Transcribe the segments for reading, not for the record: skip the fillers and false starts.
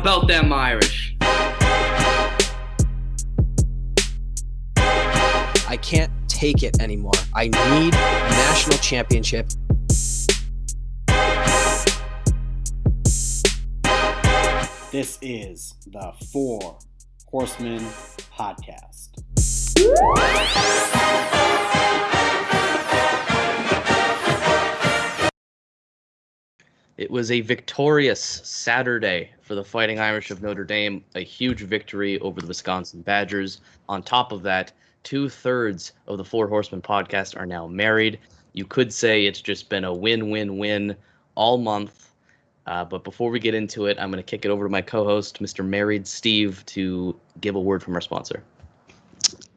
about them Irish? I can't take it anymore. I need a national championship. This is the Four Horsemen Podcast. It was a victorious Saturday for the Fighting Irish of Notre Dame, a huge victory over the Wisconsin Badgers. On top of that, 2/3 of the Four Horsemen podcast are now married. You could say it's just been a win-win-win all month. But before we get into it, I'm going to kick it over to my co-host, Mr. Married Steve, to give a word from our sponsor.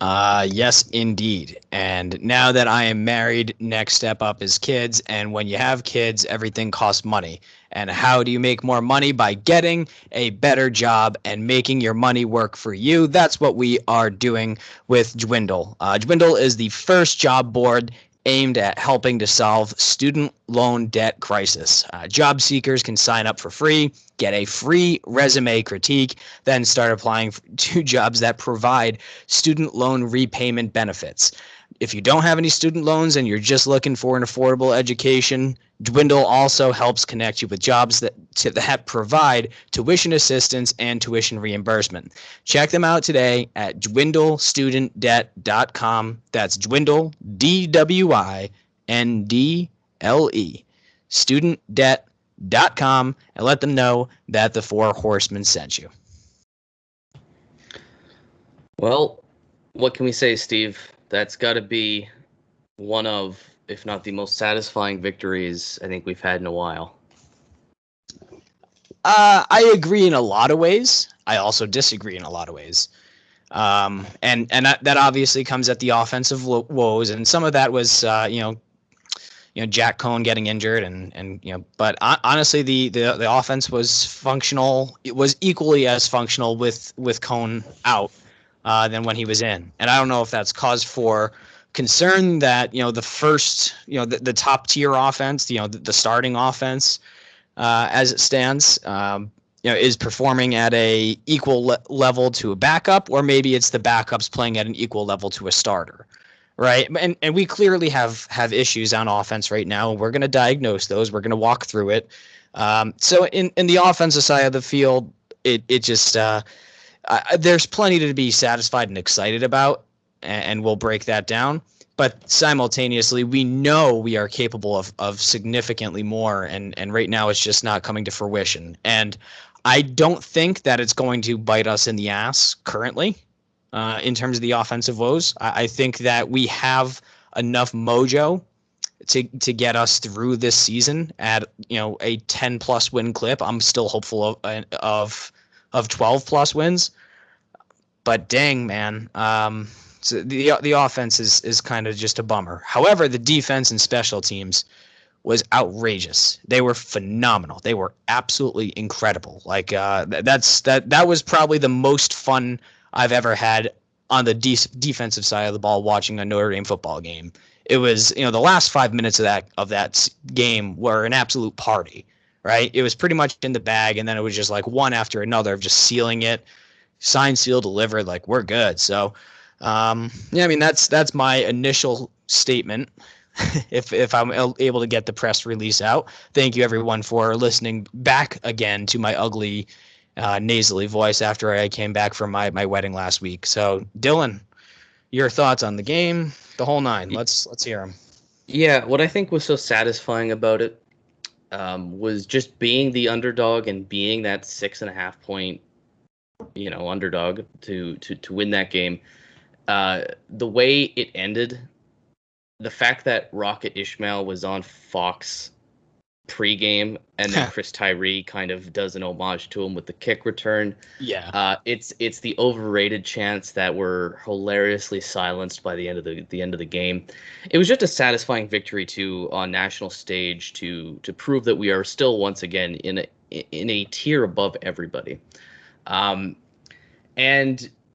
Yes, indeed. And now that I am married, next step up is kids. And when you have kids, everything costs money. And how do you make more money? By getting a better job and making your money work for you. That's what we are doing with Dwindle. Dwindle is the first job board aimed at helping to solve student loan debt crisis. Job seekers can sign up for free, get a free resume critique, then start applying to jobs that provide student loan repayment benefits. If you don't have any student loans and you're just looking for an affordable education, Dwindle also helps connect you with jobs that provide tuition assistance and tuition reimbursement. Check them out today at dwindlestudentdebt.com. That's Dwindle, DWINDLE, studentdebt.com, and let them know that the Four Horsemen sent you. Well, what can we say, Steve? That's got to be one of, if not the most satisfying victories I think we've had in a while. I agree in a lot of ways. I also disagree in a lot of ways. And that obviously comes at the offensive woes, and some of that was Jack Cohn getting injured, but honestly the offense was functional. It was equally as functional with Cohn out than when he was in. And I don't know if that's cause for concern that, the first, the top tier offense, the starting offense, as it stands, is performing at a equal level to a backup, or maybe it's the backups playing at an equal level to a starter. Right. And we clearly have issues on offense right now, and we're going to diagnose those. We're going to walk through it. So in the offensive side of the field, it just there's plenty to be satisfied and excited about, and we'll break that down. But simultaneously, we know we are capable of significantly more, and right now it's just not coming to fruition. And I don't think that it's going to bite us in the ass currently in terms of the offensive woes. I think that we have enough mojo to get us through this season at a 10+ win clip. I'm still hopeful of 12+ wins. But dang, man, so the offense is kind of just a bummer. However, the defense and special teams was outrageous. They were phenomenal. They were absolutely incredible. Like that was probably the most fun I've ever had on the defensive side of the ball watching a Notre Dame football game. It was, the last 5 minutes of that game were an absolute party, right? It was pretty much in the bag, and then it was just like one after another of just sealing it. Signed, sealed, delivered, like we're good. So, that's my initial statement. if I'm able to get the press release out. Thank you everyone for listening back again to my ugly, nasally voice after I came back from my wedding last week. So, Dylan, your thoughts on the game, the whole nine. Let's hear them. Yeah, what I think was so satisfying about it was just being the underdog and being that 6.5 point underdog to win that game. The way it ended, the fact that Rocket Ishmael was on Fox pregame, and then Chris Tyree kind of does an homage to him with the kick return. Yeah. It's the overrated chants that were hilariously silenced by the end of the game. It was just a satisfying victory on national stage to prove that we are still once again in a tier above everybody. And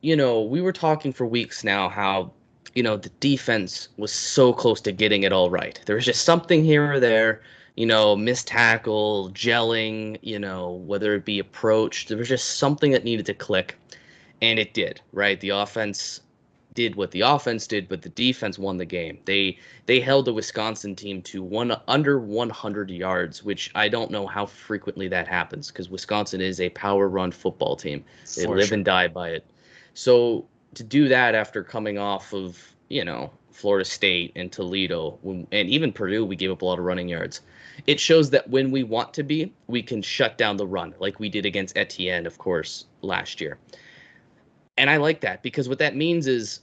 we were talking for weeks now how the defense was so close to getting it all right. There was just something here or there. missed tackle, gelling, whether it be approach. There was just something that needed to click, and it did, right? The offense did what the offense did, but the defense won the game. They held the Wisconsin team to under 100 yards, which I don't know how frequently that happens because Wisconsin is a power run football team. They live and die by it. So to do that after coming off of, Florida State and Toledo and even Purdue, we gave up a lot of running yards. It shows that when we want to be, we can shut down the run like we did against Etienne, of course, last year. And I like that because what that means is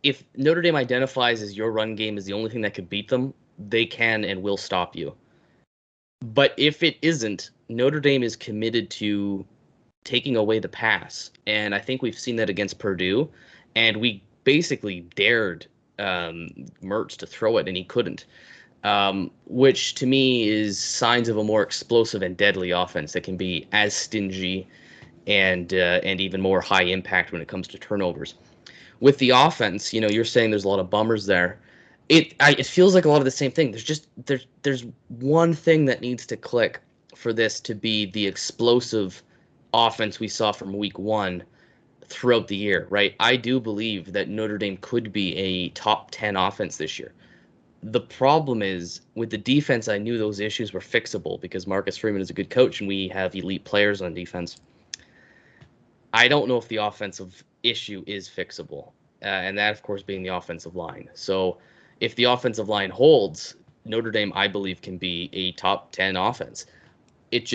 if Notre Dame identifies as your run game is the only thing that could beat them, they can and will stop you. But if it isn't, Notre Dame is committed to taking away the pass. And I think we've seen that against Purdue. And we basically dared Mertz to throw it, and he couldn't. Which to me is signs of a more explosive and deadly offense that can be as stingy and even more high impact when it comes to turnovers. With the offense, you're saying there's a lot of bummers there. It feels like a lot of the same thing. There's one thing that needs to click for this to be the explosive offense we saw from week 1 throughout the year, right? I do believe that Notre Dame could be a top 10 offense this year. The problem is with the defense, I knew those issues were fixable because Marcus Freeman is a good coach and we have elite players on defense. I don't know if the offensive issue is fixable, and that, of course, being the offensive line. So if the offensive line holds, Notre Dame, I believe, can be a top 10 offense. It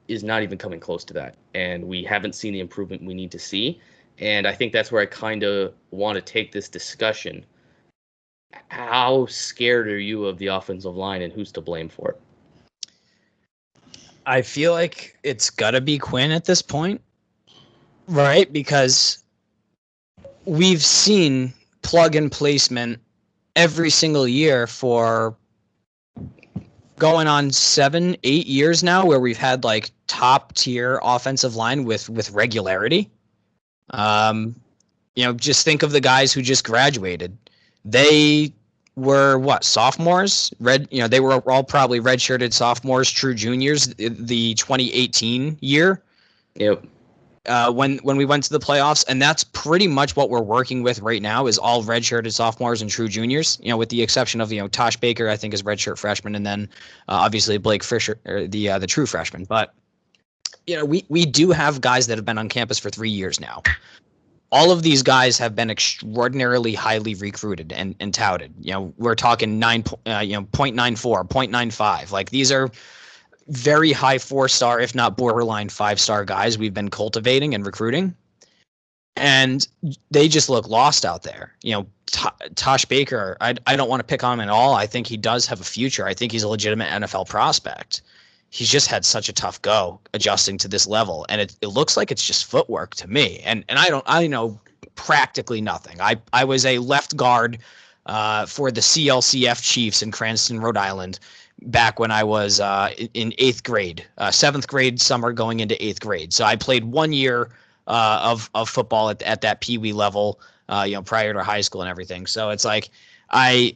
is not even coming close to that, and we haven't seen the improvement we need to see. And I think that's where I kind of want to take this discussion. How scared are you of the offensive line, and who's to blame for it? I feel like it's got to be Quinn at this point, right? Because we've seen plug-in placement every single year for going on 7-8 years now where we've had like top-tier offensive line with regularity. Just think of the guys who just graduated. They were sophomores? They were all probably redshirted sophomores, true juniors, the 2018 year. Yep. When we went to the playoffs, and that's pretty much what we're working with right now is all redshirted sophomores and true juniors, with the exception of, Tosh Baker, I think is redshirt freshman. And then obviously Blake Fisher, the true freshman. But, we do have guys that have been on campus for 3 years now. All of these guys have been extraordinarily highly recruited and touted. We're talking 0.94, 0.95. Like these are very high 4-star, if not borderline 5-star guys we've been cultivating and recruiting. And they just look lost out there. Tosh Baker, I don't want to pick on him at all. I think he does have a future. I think he's a legitimate NFL prospect. He's just had such a tough go adjusting to this level. And it looks like it's just footwork to me. And I know practically nothing. I was a left guard for the CLCF Chiefs in Cranston, Rhode Island, back when I was in 8th grade, 7th grade summer going into 8th grade. So I played 1 year of football at that peewee level, prior to high school and everything. So it's like I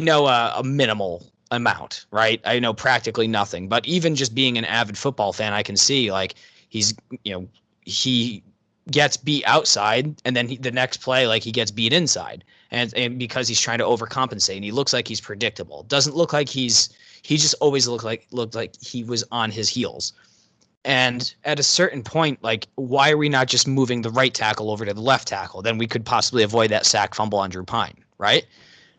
know a minimal amount, right? I know practically nothing. But even just being an avid football fan, I can see like he gets beat outside, and then the next play, like he gets beat inside, and because he's trying to overcompensate, and he looks like he's predictable. Doesn't look like he just always looked like he was on his heels. And at a certain point, like, why are we not just moving the right tackle over to the left tackle? Then we could possibly avoid that sack fumble on Drew Pine, right?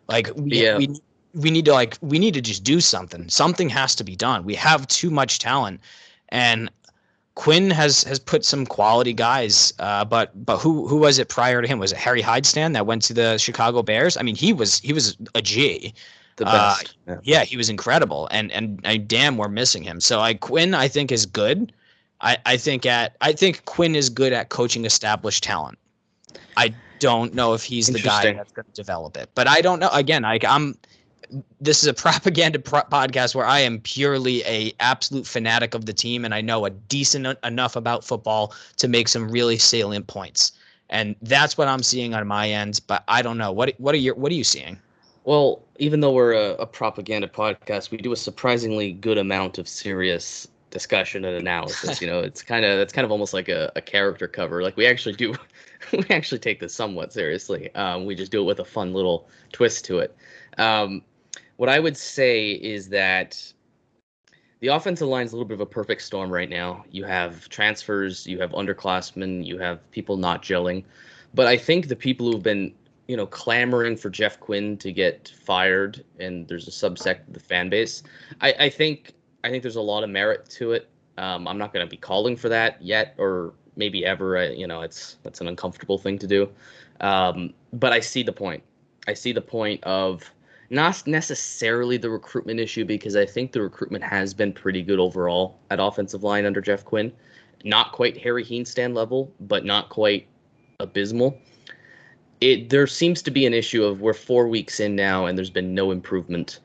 Like we need to just do something. Something has to be done. We have too much talent, and Quinn has put some quality guys. But who was it prior to him? Was it Harry Heidstan that went to the Chicago Bears? I mean, he was a G. The best. Yeah, he was incredible, and damn, we're missing him. So Quinn, I think, is good. I think Quinn is good at coaching established talent. I don't know if he's the guy that's going to develop it, but I don't know. Again, this is a propaganda podcast where I am purely a absolute fanatic of the team, and I know a decent enough about football to make some really salient points, and that's what I'm seeing on my end. But I don't know what are you seeing? Well, even though we're a propaganda podcast, we do a surprisingly good amount of serious discussion and analysis. It's that's kind of almost like a character cover. Like we actually do, we actually take this somewhat seriously. We just do it with a fun little twist to it. Um, what I would say is that the offensive line is a little bit of a perfect storm right now. You have transfers, you have underclassmen, you have people not gelling. But I think the people who've been, clamoring for Jeff Quinn to get fired, and there's a subsect of the fan base. I think there's a lot of merit to it. I'm not going to be calling for that yet, or maybe ever. That's an uncomfortable thing to do. But I see the point. I see the point of not necessarily the recruitment issue, because I think the recruitment has been pretty good overall at offensive line under Jeff Quinn. Not quite Harry Heenstand level, but not quite abysmal. There seems to be an issue of we're 4 weeks in now and there's been no improvement.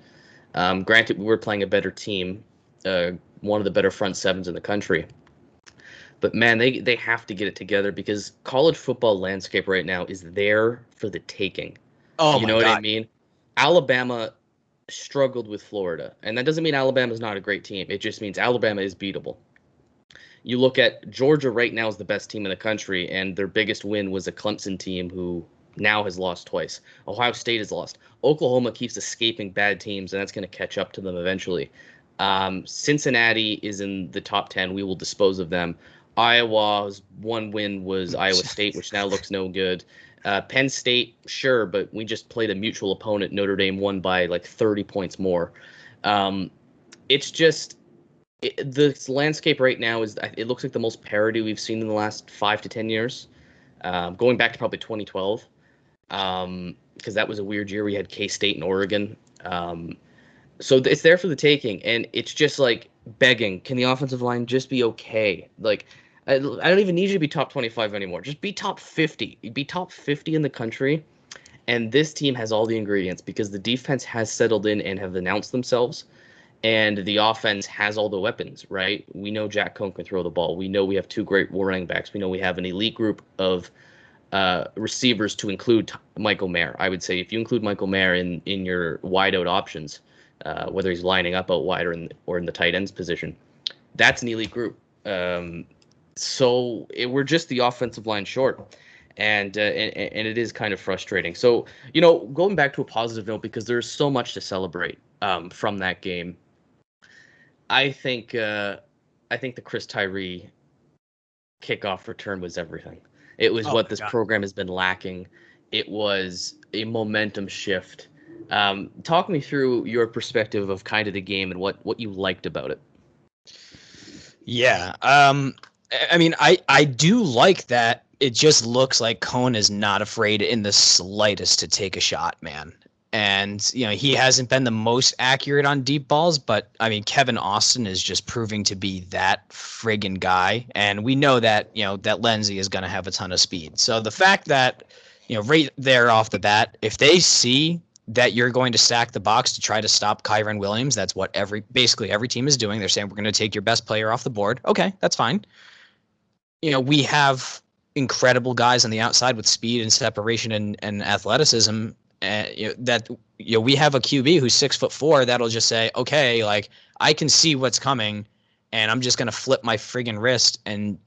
Granted, we were playing a better team, one of the better front sevens in the country. But man, they have to get it together, because college football landscape right now is there for the taking. Oh, You my know what I God. mean? Alabama struggled with Florida, and that doesn't mean Alabama's not a great team. It just means Alabama is beatable. You look at Georgia right now is the best team in the country, and their biggest win was a Clemson team who now has lost twice. Ohio State has lost. Oklahoma keeps escaping bad teams, and that's going to catch up to them eventually. Cincinnati is in the top 10. We will dispose of them. Iowa's one win was Iowa State, which now looks no good. Penn State, sure, but we just played a mutual opponent. Notre Dame won by like 30 points more. It's just the landscape right now it looks like the most parity we've seen in the last 5 to 10 years, going back to probably 2012, because that was a weird year. We had K-State and Oregon. So it's there for the taking, and it's just like begging. Can the offensive line just be okay? Like, I don't even need you to be top 25 anymore. Just be top 50. Be top 50 in the country, and this team has all the ingredients, because the defense has settled in and have announced themselves, and the offense has all the weapons, right? We know Jack Cohn can throw the ball. We know we have two great running backs. We know we have an elite group of receivers, to include Michael Mayer. I would say if you include Michael Mayer in your wideout options, whether he's lining up out wide or in the tight ends position, that's an elite group. So we're just the offensive line short, and it is kind of frustrating. So going back to a positive note, because there's so much to celebrate from that game. I think the Chris Tyree kickoff return was everything. It was what this program has been lacking. It was a momentum shift. Talk me through your perspective of kind of the game and what you liked about it. Yeah. I mean, I do like that. It just looks like Cohn is not afraid in the slightest to take a shot, man. And, he hasn't been the most accurate on deep balls, but I mean, Kevin Austin is just proving to be that friggin' guy. And we know that, that Lindsey is going to have a ton of speed. So the fact that, right there off the bat, if they see that you're going to stack the box to try to stop Kyron Williams, that's what basically every team is doing. They're saying, we're going to take your best player off the board. Okay, that's fine. We have incredible guys on the outside with speed and separation and athleticism. That we have a QB who's 6'4" that'll just say, okay, like I can see what's coming, and I'm just gonna flip my friggin' wrist and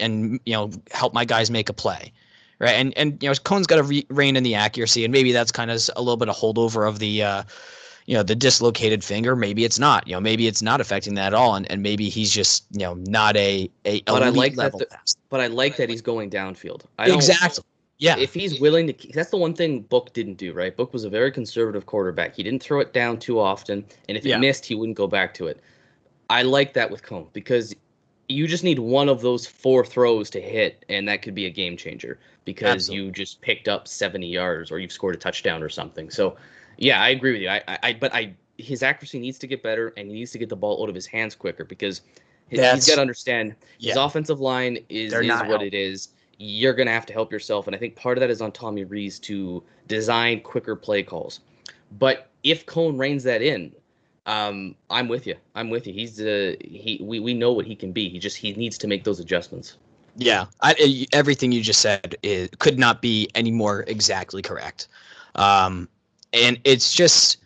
help my guys make a play, right? And Cohn's got to rein in the accuracy, and maybe that's kind of a little bit of holdover of the the dislocated finger. Maybe it's not. Maybe it's not affecting that at all, and maybe he's just not a But I like level that. But I like that he's going downfield. Exactly. Yeah. If he's willing to, that's the one thing Book didn't do, right? Book was a very conservative quarterback. He didn't throw it down too often, and if it missed, he wouldn't go back to it. I like that with Cohn, because you just need one of those 4 throws to hit, and that could be a game changer, because you just picked up 70 yards or you've scored a touchdown or something. So, yeah, I agree with you. But his accuracy needs to get better, and he needs to get the ball out of his hands quicker, because he's got to understand his offensive line is what it is. You're going to have to help yourself. And I think part of that is on Tommy Rees to design quicker play calls. But if Cohn reins that in, I'm with you. He's we know what he can be. He needs to make those adjustments. Yeah. Everything you just said could not be any more exactly correct. And it's just,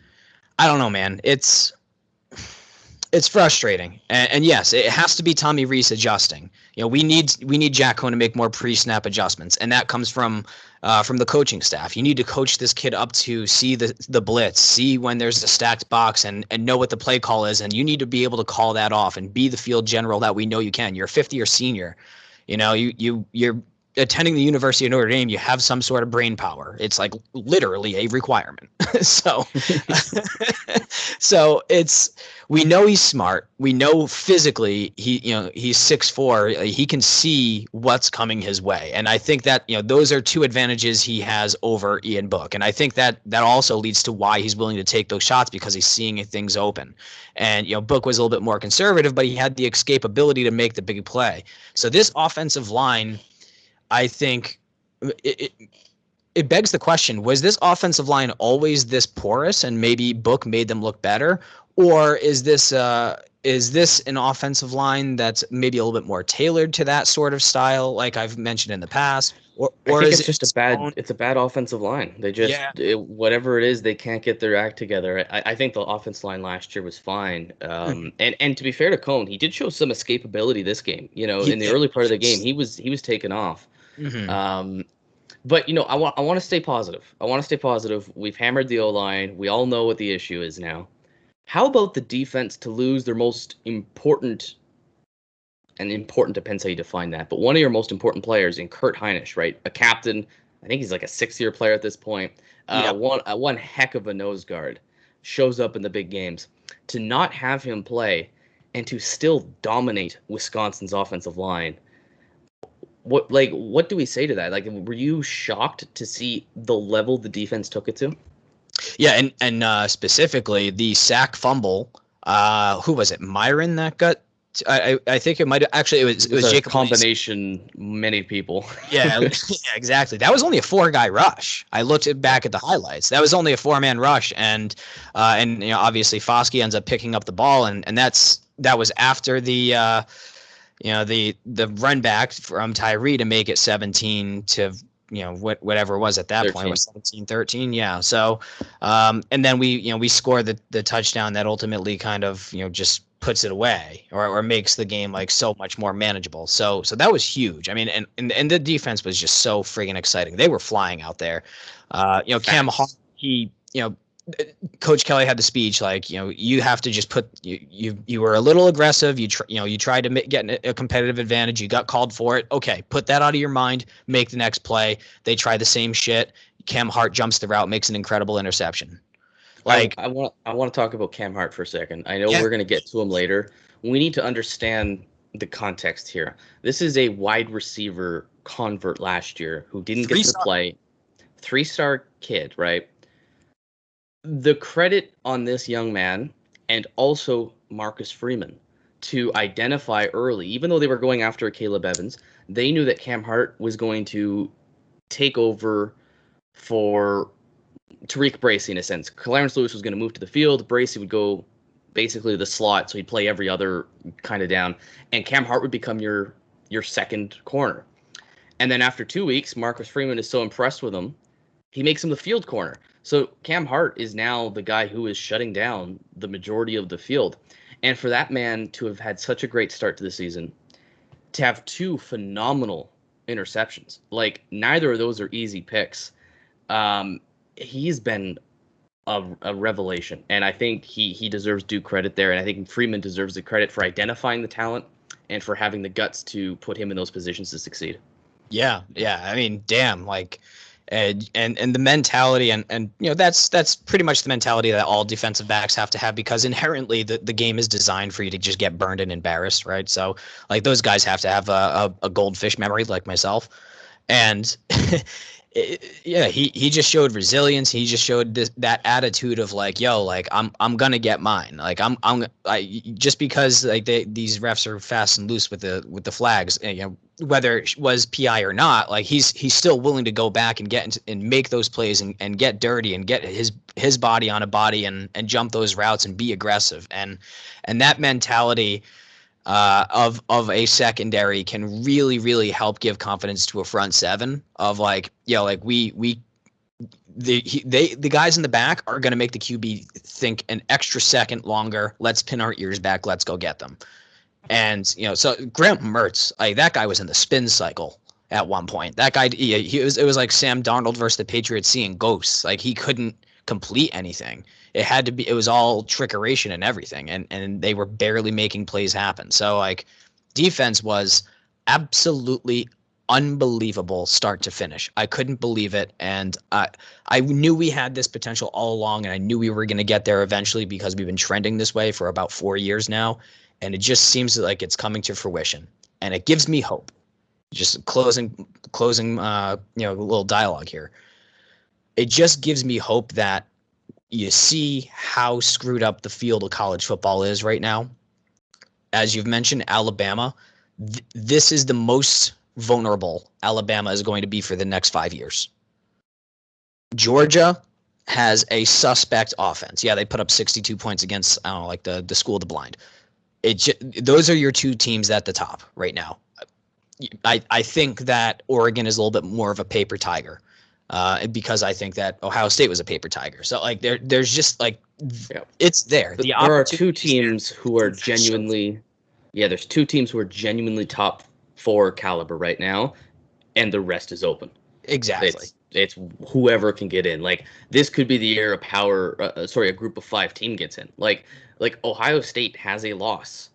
I don't know, man. It's frustrating, and yes, it has to be Tommy Rees adjusting. We need Jack Cohn to make more pre-snap adjustments, and that comes from the coaching staff. You need to coach this kid up to see the blitz, see when there's a stacked box, and know what the play call is, and you need to be able to call that off and be the field general that we know you can. You're a 50-year senior, you're attending the University of Notre Dame. You have some sort of brain power. It's like literally a requirement. so we know he's smart. We know physically he's 6'4". He can see what's coming his way. And I think that, those are two advantages he has over Ian Book. And I think that also leads to why he's willing to take those shots, because he's seeing things open. And, Book was a little bit more conservative, but he had the escapability to make the big play. So this offensive line, I think it begs the question, was this offensive line always this porous and maybe Book made them look better? Or is this an offensive line that's maybe a little bit more tailored to that sort of style, like I've mentioned in the past? Or I think is it's just it's a bad offensive line. They just, whatever it is, they can't get their act together. I think the offensive line last year was fine. And to be fair to Cohn, he did show some escapability this game. In the early part of the game, he was taken off. Mm-hmm. But I want to stay positive. We've hammered the O-line. We all know what the issue is now. How about the defense to lose their most important, and important depends how you define that, but one of your most important players in Kurt Heinisch, right? A captain. I think he's like a 6-year player at this point. One heck of a nose guard, shows up in the big games. To not have him play and to still dominate Wisconsin's offensive line. What do we say to that? Were you shocked to see the level the defense took it to? Yeah, and specifically the sack fumble. Who was it? Myron that got. I think it might have actually. It was Jacob. Combination, many people. Yeah, exactly. That was only a 4-guy rush. I looked back at the highlights. That was only a 4-man rush, and obviously Foskey ends up picking up the ball, and that was after the. The run back from Tyree to make it 17 to, whatever it was at that 13. Point, it was 17-13. Yeah. So, and then we score the touchdown that ultimately kind of, just puts it away or makes the game like so much more manageable. So that was huge. I mean, and the defense was just so friggin' exciting. They were flying out there. Cam Hart, Coach Kelly had the speech you have to just put you were a little aggressive. You tried to get a competitive advantage. You got called for it. Okay, put that out of your mind. Make the next play. They try the same shit. Cam Hart jumps the route, makes an incredible interception. I want to talk about Cam Hart for a second. I know we're going to get to him later. We need to understand the context here. This is a wide receiver convert last year who didn't get to play. 3-star kid, right? The credit on this young man and also Marcus Freeman to identify early, even though they were going after Caleb Evans, they knew that Cam Hart was going to take over for Tariq Bracy in a sense. Clarence Lewis was going to move to the field. Bracy would go basically the slot, so he'd play every other kind of down. And Cam Hart would become your second corner. And then after 2 weeks, Marcus Freeman is so impressed with him, he makes him the field corner. So Cam Hart is now the guy who is shutting down the majority of the field. And for that man to have had such a great start to the season, to have 2 phenomenal interceptions, neither of those are easy picks. He's been a revelation. And I think he deserves due credit there. And I think Freeman deserves the credit for identifying the talent and for having the guts to put him in those positions to succeed. Yeah. I mean, damn, and the mentality and that's pretty much the mentality that all defensive backs have to have, because inherently the game is designed for you to just get burned and embarrassed, right? So those guys have to have a goldfish memory like myself, and he just showed resilience. He just showed that attitude of I'm gonna get mine. Just because these refs are fast and loose with the flags, whether it was PI or not, he's still willing to go back and get and make those plays and get dirty and get his body on a body and jump those routes and be aggressive, and that mentality of a secondary can really, really help give confidence to a front seven of the guys in the back are going to make the QB think an extra second longer. Let's pin our ears back. Let's go get them. And so Graham Mertz, like that guy was in the spin cycle at one point. That guy, it was like Sam Darnold versus the Patriots seeing ghosts. Like he couldn't complete anything. It was all trickeration and everything, and they were barely making plays happen. So like defense was absolutely unbelievable start to finish. I couldn't believe it, and I knew we had this potential all along, and I knew we were going to get there eventually because we've been trending this way for about 4 years now, and it just seems like it's coming to fruition, and it gives me hope. Just closing little dialogue here. It just gives me hope that you see how screwed up the field of college football is right now. As you've mentioned, Alabama, this is the most vulnerable Alabama is going to be for the next 5 years. Georgia has a suspect offense. Yeah, they put up 62 points against, I don't know, like the school of the blind. Those are your two teams at the top right now. I think that Oregon is a little bit more of a paper tiger. Because I think that Ohio State was a paper tiger. So like there's just like it's there. There are two teams who are genuinely there's two teams who are genuinely top 4 caliber right now, and the rest is open. Exactly. It's whoever can get in. Like this could be the year a group of 5 team gets in. Like Ohio State has a loss.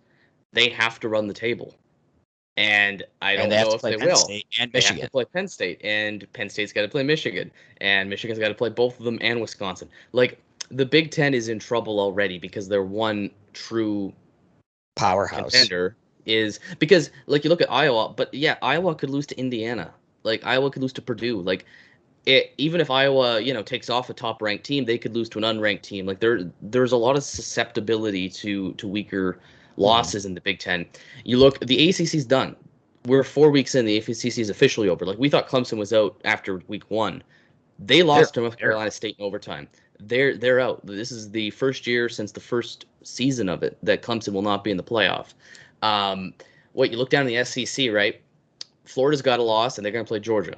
They have to run the table. And I don't know if they will. State and Michigan. They have to play Penn State, and Penn State's got to play Michigan, and Michigan's got to play both of them and Wisconsin. Like the Big Ten is in trouble already because their one true powerhouse contender is because like you look at Iowa, but yeah, Iowa could lose to Indiana. Like Iowa could lose to Purdue. Like even if Iowa takes off a top ranked team, they could lose to an unranked team. Like there's a lot of susceptibility to weaker losses in the Big Ten. You look, the ACC's done. We're 4 weeks in. The ACC is officially over. Like we thought Clemson was out after week 1. They lost to North Carolina State in overtime. They're out. This is the first year since the first season of it that Clemson will not be in the playoff. You look down in the SEC, right? Florida's got a loss, and they're going to play Georgia.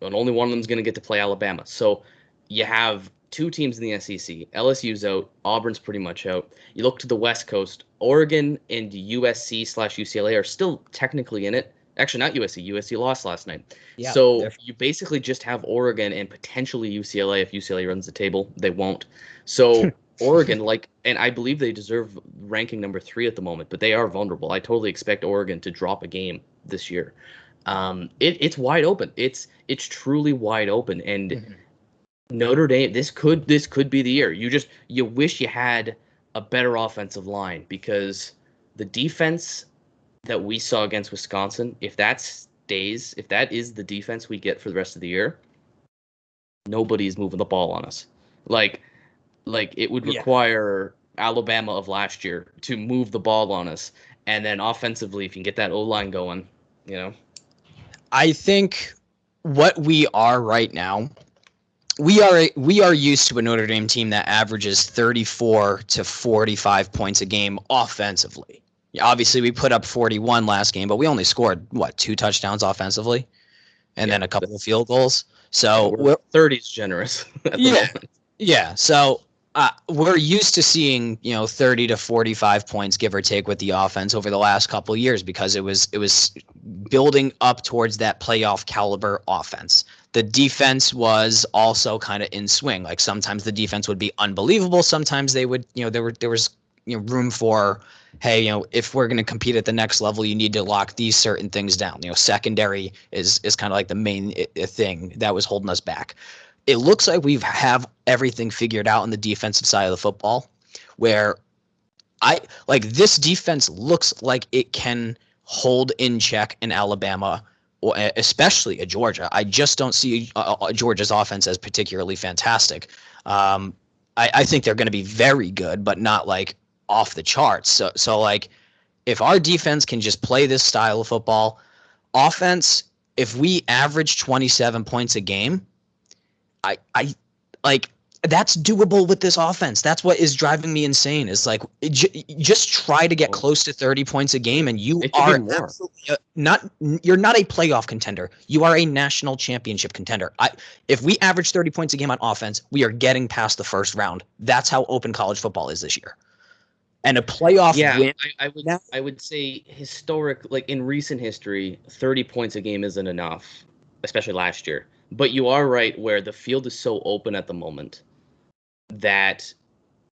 And only one of them is going to get to play Alabama. So you have 2 teams in the SEC. LSU's out. Auburn's pretty much out. You look to the West Coast. Oregon and USC/UCLA are still technically in it. Actually, not USC. USC lost last night. Yeah, so you basically just have Oregon and potentially UCLA if UCLA runs the table. They won't. So Oregon, and I believe they deserve ranking number 3 at the moment, but they are vulnerable. I totally expect Oregon to drop a game this year. It's wide open. It's truly wide open. And Notre Dame, this could be the year. You wish you had a better offensive line because the defense that we saw against Wisconsin, if that is the defense we get for the rest of the year, nobody's moving the ball on us. Like it would require Alabama of last year to move the ball on us, and then offensively, if you can get that O-line going, I think what we are right now. We are used to a Notre Dame team that averages 34 to 45 points a game offensively. Obviously, we put up 41 last game, but we only scored 2 touchdowns offensively, and then a couple of field goals. So 30 is generous. Yeah. So we're used to seeing 30 to 45 points, give or take, with the offense over the last couple of years because it was building up towards that playoff caliber offense. The defense was also kind of in swing. Like sometimes the defense would be unbelievable. Sometimes they would, there was room for, hey, if we're going to compete at the next level, you need to lock these certain things down. Secondary is kind of like the main thing that was holding us back. It looks like we have everything figured out on the defensive side of the football, where this defense looks like it can hold in check in Alabama, especially at Georgia. I just don't see Georgia's offense as particularly fantastic. I think they're going to be very good, but not off the charts. So if our defense can just play this style of football, offense, if we average 27 points a game, that's doable with this offense. That's what is driving me insane. Is like just try to get close to 30 points a game, and you are you're not a playoff contender. You are a national championship contender. If we average 30 points a game on offense, we are getting past the first round. That's how open college football is this year. And a playoff win. I would say like in recent history, 30 points a game isn't enough, especially last year. But you are right where the field is so open at the moment that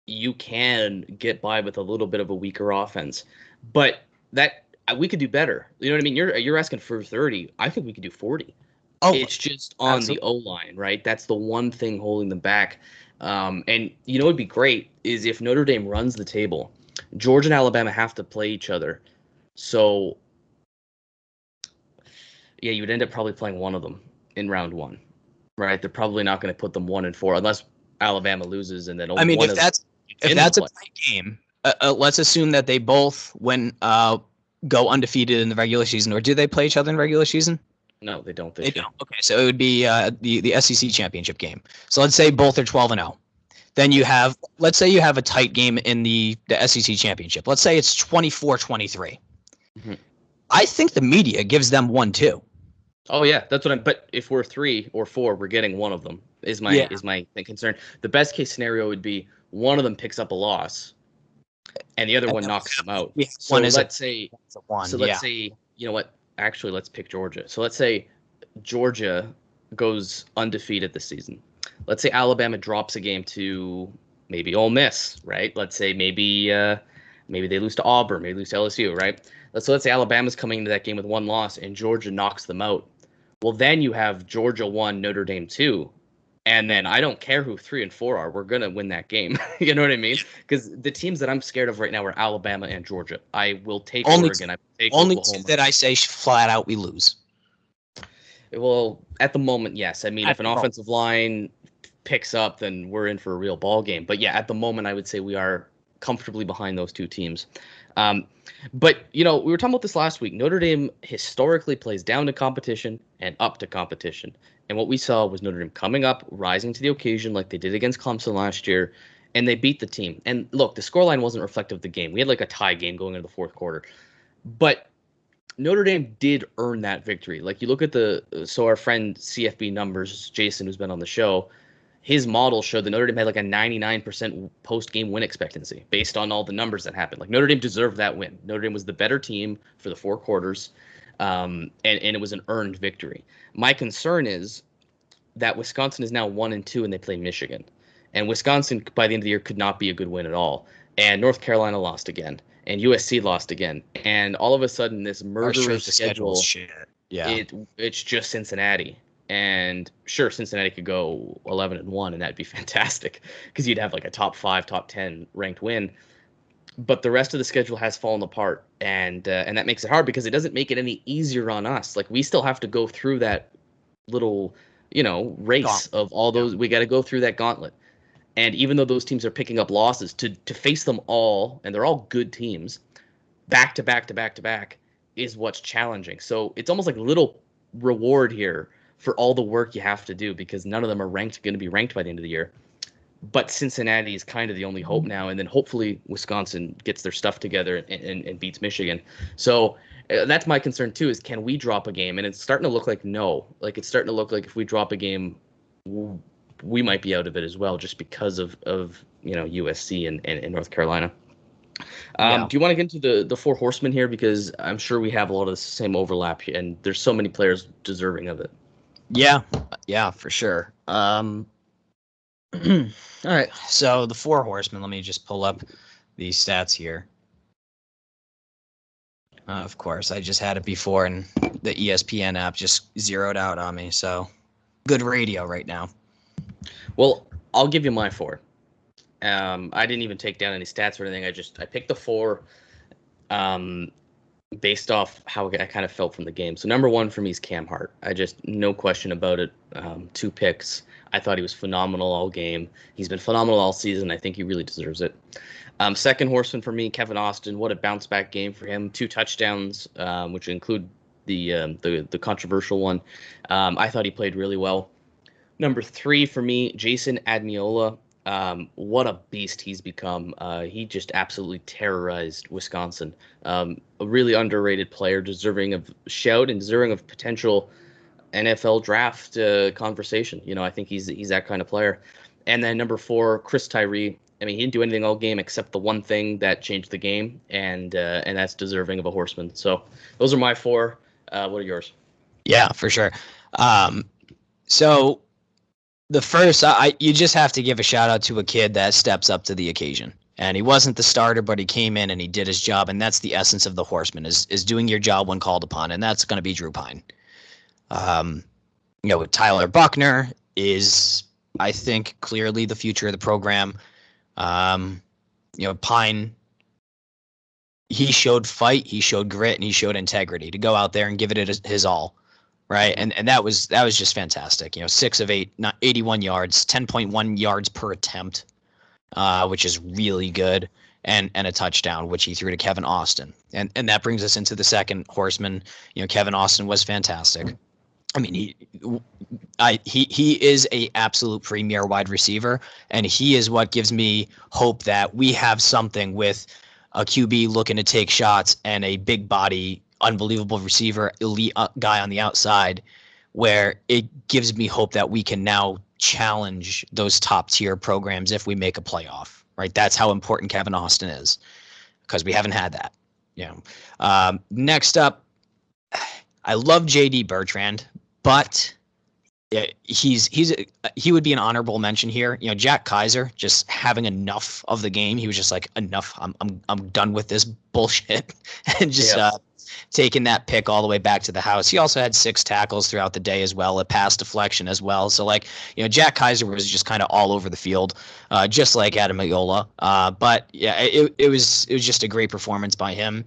you can get by with a little bit of a weaker offense. But that we could do better. You know what I mean? You're asking for 30. I think we could do 40. Oh, it's just on absolutely. The O-line, right? That's the one thing holding them back. And you know what would be great is if Notre Dame runs the table. Georgia and Alabama have to play each other. So, yeah, you would end up probably playing one of them in round one, right? They're probably not going to put them 1-4 unless Alabama loses and then only one if that's a tight game, let's assume that they both go undefeated in the regular season, or do they play each other in regular season? No, they don't. They don't. Okay, so it would be the SEC championship game. So let's say both are 12-0. Then let's say you have a tight game in the SEC championship. Let's say it's 24-23. Mm-hmm. I think the media gives them 1-2. Oh yeah, that's what but if we're 3 or 4, we're getting one of them is my concern. The best case scenario would be one of them picks up a loss and the other one knocks them out. Yeah, so let's say you know what? Actually, let's pick Georgia. So let's say Georgia goes undefeated this season. Let's say Alabama drops a game to maybe Ole Miss, right? Let's say maybe they lose to Auburn, maybe lose to LSU, right? Let's say Alabama's coming into that game with one loss and Georgia knocks them out. Well, then you have Georgia 1, Notre Dame 2, and then I don't care who 3 and 4 are. We're gonna win that game. You know what I mean? Because the teams that I'm scared of right now are Alabama and Georgia. I will take Oregon. I will take Oklahoma. Two that I say flat out we lose. Well, at the moment, yes. I mean, if an offensive line picks up, then we're in for a real ball game. But yeah, at the moment, I would say we are comfortably behind those two teams. But, you know, we were talking about this last week. Notre Dame historically plays down to competition and up to competition. And what we saw was Notre Dame coming up, rising to the occasion like they did against Clemson last year, and they beat the team. And look, the scoreline wasn't reflective of the game. We had like a tie game going into the fourth quarter. But Notre Dame did earn that victory. Like you look at so our friend CFB Numbers, Jason, who's been on the show, his model showed that Notre Dame had like a 99% post-game win expectancy based on all the numbers that happened. Like Notre Dame deserved that win. Notre Dame was the better team for the 4 quarters, and it was an earned victory. My concern is that Wisconsin is now 1-2 and they play Michigan. And Wisconsin, by the end of the year, could not be a good win at all. And North Carolina lost again. And USC lost again. And all of a sudden, this murderous schedule, it's just Cincinnati. And sure, Cincinnati could go 11-1, and that'd be fantastic because you'd have like a top 5, top 10 ranked win. But the rest of the schedule has fallen apart, and that makes it hard because it doesn't make it any easier on us. Like we still have to go through that little, race of all those. We got to go through that gauntlet. And even though those teams are picking up losses, to face them all, and they're all good teams, back to back to back to back, is what's challenging. So it's almost like a little reward here for all the work you have to do because none of them are going to be ranked by the end of the year. But Cincinnati is kind of the only hope now, and then hopefully Wisconsin gets their stuff together and beats Michigan. So that's my concern too, is can we drop a game? And it's starting to look like no. Like it's starting to look like if we drop a game, we might be out of it as well, just because of USC and North Carolina. Do you want to get into the 4 horsemen here? Because I'm sure we have a lot of the same overlap here, and there's so many players deserving of it. Yeah, for sure. All right, so the 4 horsemen, let me just pull up these stats here. Of course, I just had it before, and the ESPN app just zeroed out on me, so good radio right now. Well, I'll give you my 4. I didn't even take down any stats or anything. I picked the 4 based off how I kind of felt from the game. So number 1 for me is Cam Hart. No question about it. 2 picks. I thought he was phenomenal all game. He's been phenomenal all season. I think he really deserves it. Second horseman for me, Kevin Austin. What a bounce back game for him. 2 touchdowns, which include the controversial one. I thought he played really well. Number 3 for me, Jason Admiola. What a beast he's become. He just absolutely terrorized Wisconsin. A really underrated player, deserving of shout and deserving of potential NFL draft conversation. I think he's that kind of player. And then number 4, Chris Tyree. I mean, he didn't do anything all game except the one thing that changed the game, and that's deserving of a horseman. So those are my 4. What are yours? Yeah, for sure. So the first, you just have to give a shout out to a kid that steps up to the occasion. And he wasn't the starter, but he came in and he did his job. And that's the essence of the horseman, is doing your job when called upon. And that's going to be Drew Pine. Tyler Buckner is, I think, clearly the future of the program. Pine, he showed fight, he showed grit, and he showed integrity to go out there and give it his all. Right. And that was just fantastic. 6 of 8, not 81 yards, 10.1 yards per attempt, which is really good. And a touchdown, which he threw to Kevin Austin. And that brings us into the second horseman. Kevin Austin was fantastic. I mean, he is a absolute premier wide receiver, and he is what gives me hope that we have something with a QB looking to take shots and a big body, unbelievable receiver, elite guy on the outside, where it gives me hope that we can now challenge those top tier programs if we make a playoff, right? That's how important Kevin Austin is, because we haven't had that. Next up, I love JD Bertrand, but he would be an honorable mention here. Jack Kaiser just having enough of the game. He was just like, enough. I'm done with this bullshit, and just taking that pick all the way back to the house. He also had 6 tackles throughout the day as well, a pass deflection as well. So Jack Kaiser was just kind of all over the field, just like Adam Iola. But yeah, it was just a great performance by him.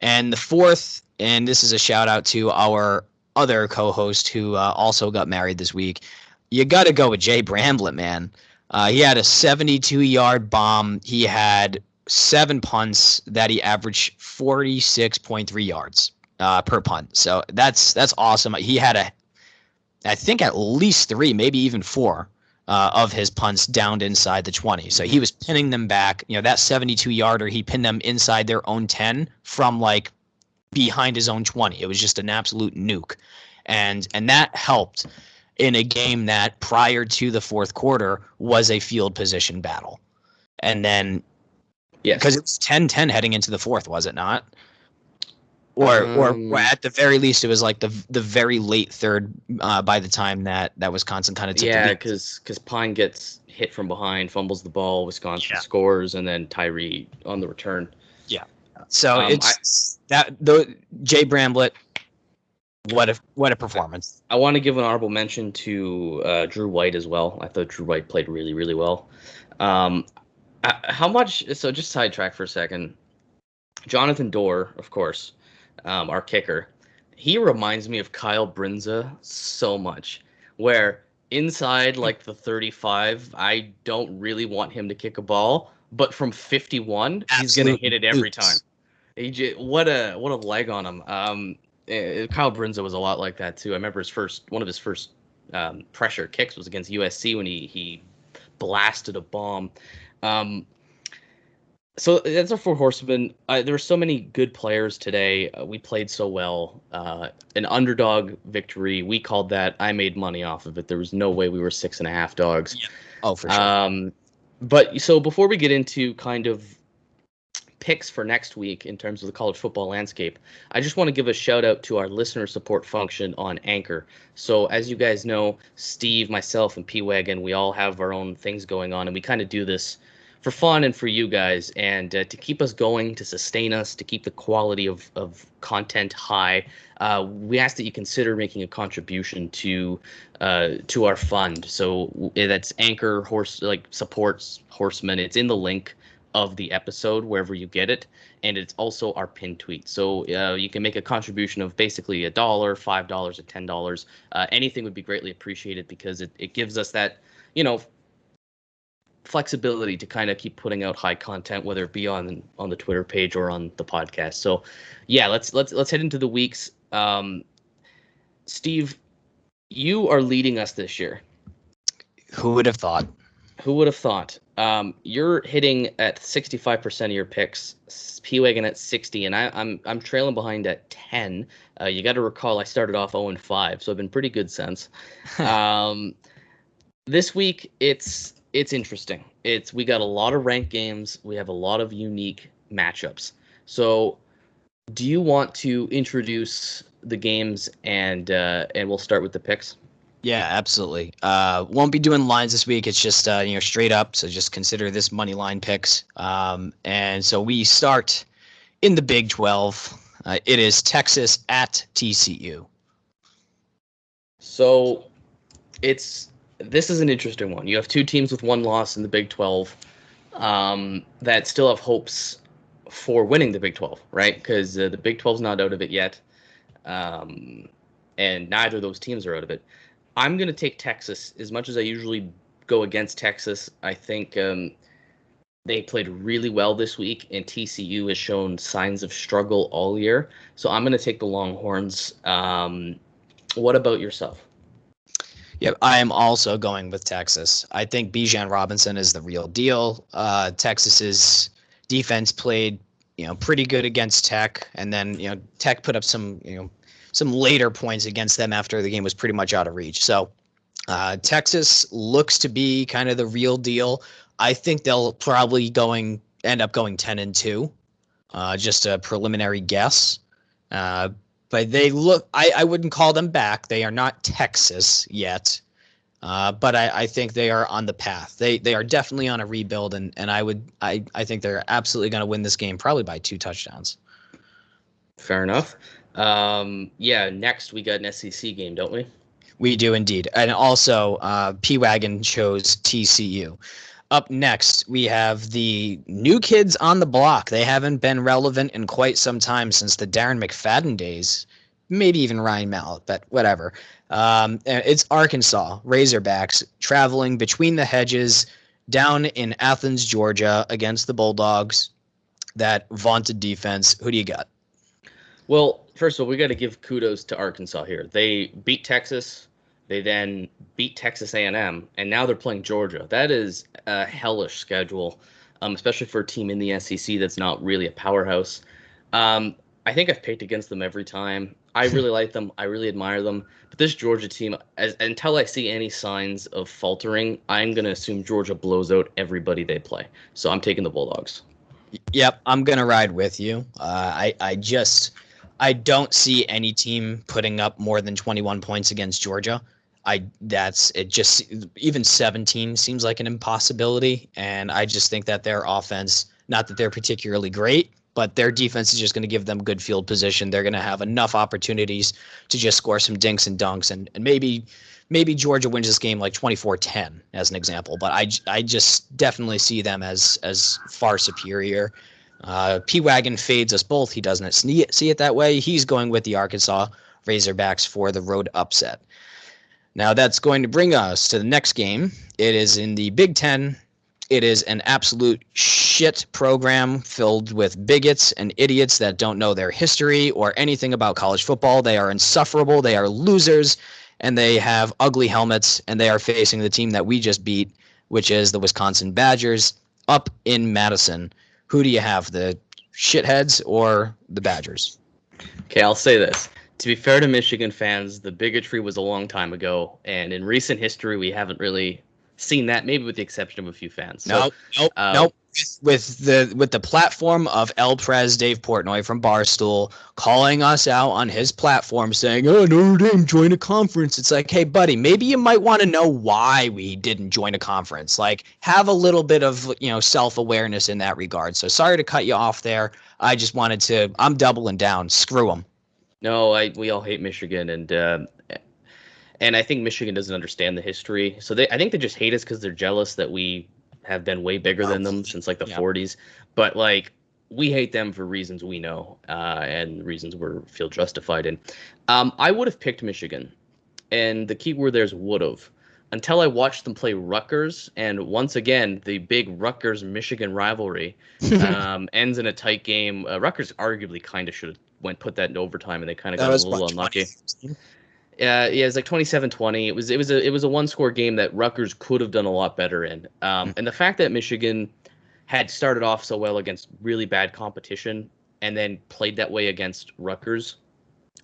And the fourth, and this is a shout out to our other co-host who also got married this week. You got to go with Jay Bramblett, man. He had a 72-yard bomb. He had 7 punts that he averaged 46.3 yards per punt. So that's awesome. He had I think at least 3, maybe even 4 of his punts downed inside the 20. So he was pinning them back. That 72-yarder, he pinned them inside their own 10 from behind his own 20. It was just an absolute nuke. And that helped in a game that prior to the fourth quarter was a field position battle. And then, because it was 10-10 heading into the fourth, was it not? Or at the very least, it was the very late third by the time that Wisconsin kind of took the lead. Yeah, because Pine gets hit from behind, fumbles the ball, Wisconsin scores, and then Tyree on the return. Yeah. So Jay Bramblett, what a performance. I want to give an honorable mention to Drew White as well. I thought Drew White played really, really well. So just sidetrack for a second. Jonathan Dorr, of course, our kicker, he reminds me of Kyle Brinza so much, where inside the 35, I don't really want him to kick a ball, but from 51, he's going to hit it every time. What a leg on him. Kyle Brinza was a lot like that too. I remember one of his first pressure kicks was against USC when he blasted a bomb. So that's our 4 horsemen. There were so many good players today. We played so well. An underdog victory. We called that. I made money off of it. There was no way we were 6.5 dogs. Yeah. Oh, for sure. But so before we get into kind of picks for next week in terms of the college football landscape, I just want to give a shout out to our listener support function on Anchor. So as you guys know, Steve, myself, and P-Wagon, we all have our own things going on, and we kind of do this for fun and for you guys, and to keep us going, to sustain us, to keep the quality of content high. We ask that you consider making a contribution to our fund. So that's Anchor supports Horsemen. It's in the link of the episode wherever you get it, and it's also our pinned tweet. So you can make a contribution of basically $1, $5, or $10. Anything would be greatly appreciated, because it gives us that flexibility to kind of keep putting out high content, whether it be on the Twitter page or on the podcast. So yeah, let's head into the weeks. Steve, you are leading us this year. Who would have thought? Who would have thought? You're hitting at 65% of your picks, P-Wagon at 60, and I'm trailing behind at 10. You got to recall I started off 0-5, so I've been pretty good since. This week it's interesting. We got a lot of ranked games. We have a lot of unique matchups. So, do you want to introduce the games and we'll start with the picks? Yeah, absolutely. Won't be doing lines this week. It's just straight up. So just consider this money line picks. And so we start in the Big 12. It is Texas at TCU. So this is an interesting one. You have two teams with one loss in the Big 12 that still have hopes for winning the Big 12, right? Because the Big 12's not out of it yet, and neither of those teams are out of it. I'm going to take Texas. As much as I usually go against Texas, I think they played really well this week, and TCU has shown signs of struggle all year. So I'm going to take the Longhorns. What about yourself? Yep, I am also going with Texas. I think Bijan Robinson is the real deal. Texas's defense played, pretty good against Tech, and then Tech put up some later points against them after the game was pretty much out of reach. So Texas looks to be kind of the real deal. I think they'll probably end up going 10-2. Just a preliminary guess. But they look, I wouldn't call them back. They are not Texas yet. But I think they are on the path. They are definitely on a rebuild, and I think they're absolutely going to win this game, probably by 2 touchdowns. Fair enough. Next we got an SEC game, don't we? We do indeed. And also, P-Wagon chose TCU. Up next, we have the new kids on the block. They haven't been relevant in quite some time since the Darren McFadden days, maybe even Ryan Mallett, but whatever. It's Arkansas Razorbacks traveling between the hedges down in Athens, Georgia, against the Bulldogs. That vaunted defense. Who do you got? Well, first of all, we got to give kudos to Arkansas here. They beat Texas. They then beat Texas A&M, and now they're playing Georgia. That is a hellish schedule, especially for a team in the SEC that's not really a powerhouse. I think I've picked against them every time. I really like them. I really admire them. But this Georgia team, until I see any signs of faltering, I'm going to assume Georgia blows out everybody they play. So I'm taking the Bulldogs. Yep, I'm going to ride with you. I don't see any team putting up more than 21 points against Georgia. Even 17 seems like an impossibility. And I just think that their offense, not that they're particularly great, but their defense is just going to give them good field position. They're going to have enough opportunities to just score some dinks and dunks. And maybe Georgia wins this game like 24-10 as an example. But I just definitely see them as far superior. P-Wagon fades us both. He doesn't see it that way. He's going with the Arkansas Razorbacks for the road upset. Now that's going to bring us to the next game. It is in the Big Ten. It is an absolute shit program filled with bigots and idiots that don't know their history or anything about college football. They are insufferable. They are losers, and they have ugly helmets, and they are facing the team that we just beat, which is the Wisconsin Badgers up in Madison. Who do you have, the shitheads or the Badgers? Okay, I'll say this. To be fair to Michigan fans, the bigotry was a long time ago, and in recent history, we haven't really seen that, maybe with the exception of a few fans. Nope. With the platform of El Prez Dave Portnoy from Barstool calling us out on his platform saying, "Oh, Notre Dame joined a conference." It's like, hey, buddy, maybe you might want to know why we didn't join a conference. Like, have a little bit of self-awareness in that regard. So sorry to cut you off there. I just wanted to. I'm doubling down. Screw them. No, we all hate Michigan, and I think Michigan doesn't understand the history. So I think they just hate us because they're jealous that we have been way bigger than them since like the 40s. But like, we hate them for reasons we know and reasons we feel justified in. I would have picked Michigan, and the key word there is would have, until I watched them play Rutgers. And once again, the big Rutgers-Michigan rivalry ends in a tight game. Rutgers arguably kind of should have put that in overtime, and they kind of got a little unlucky. Yeah, it's like 27-20. It was a one-score game that Rutgers could have done a lot better in. And the fact that Michigan had started off so well against really bad competition and then played that way against Rutgers,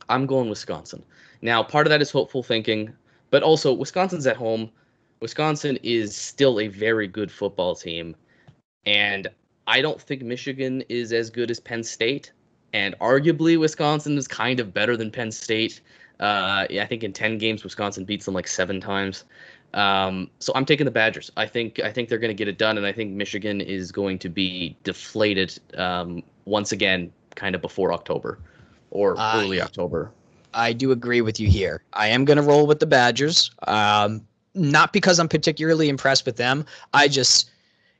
I'm going Wisconsin. Now, part of that is hopeful thinking, but also Wisconsin's at home. Wisconsin is still a very good football team, and I don't think Michigan is as good as Penn State. And arguably, Wisconsin is kind of better than Penn State. Yeah, I think in 10 games, Wisconsin beats them like 7 times. So I'm taking the Badgers. I think they're going to get it done, and I think Michigan is going to be deflated once again, kind of before October or early October. I do agree with you here. I am going to roll with the Badgers. Not because I'm particularly impressed with them.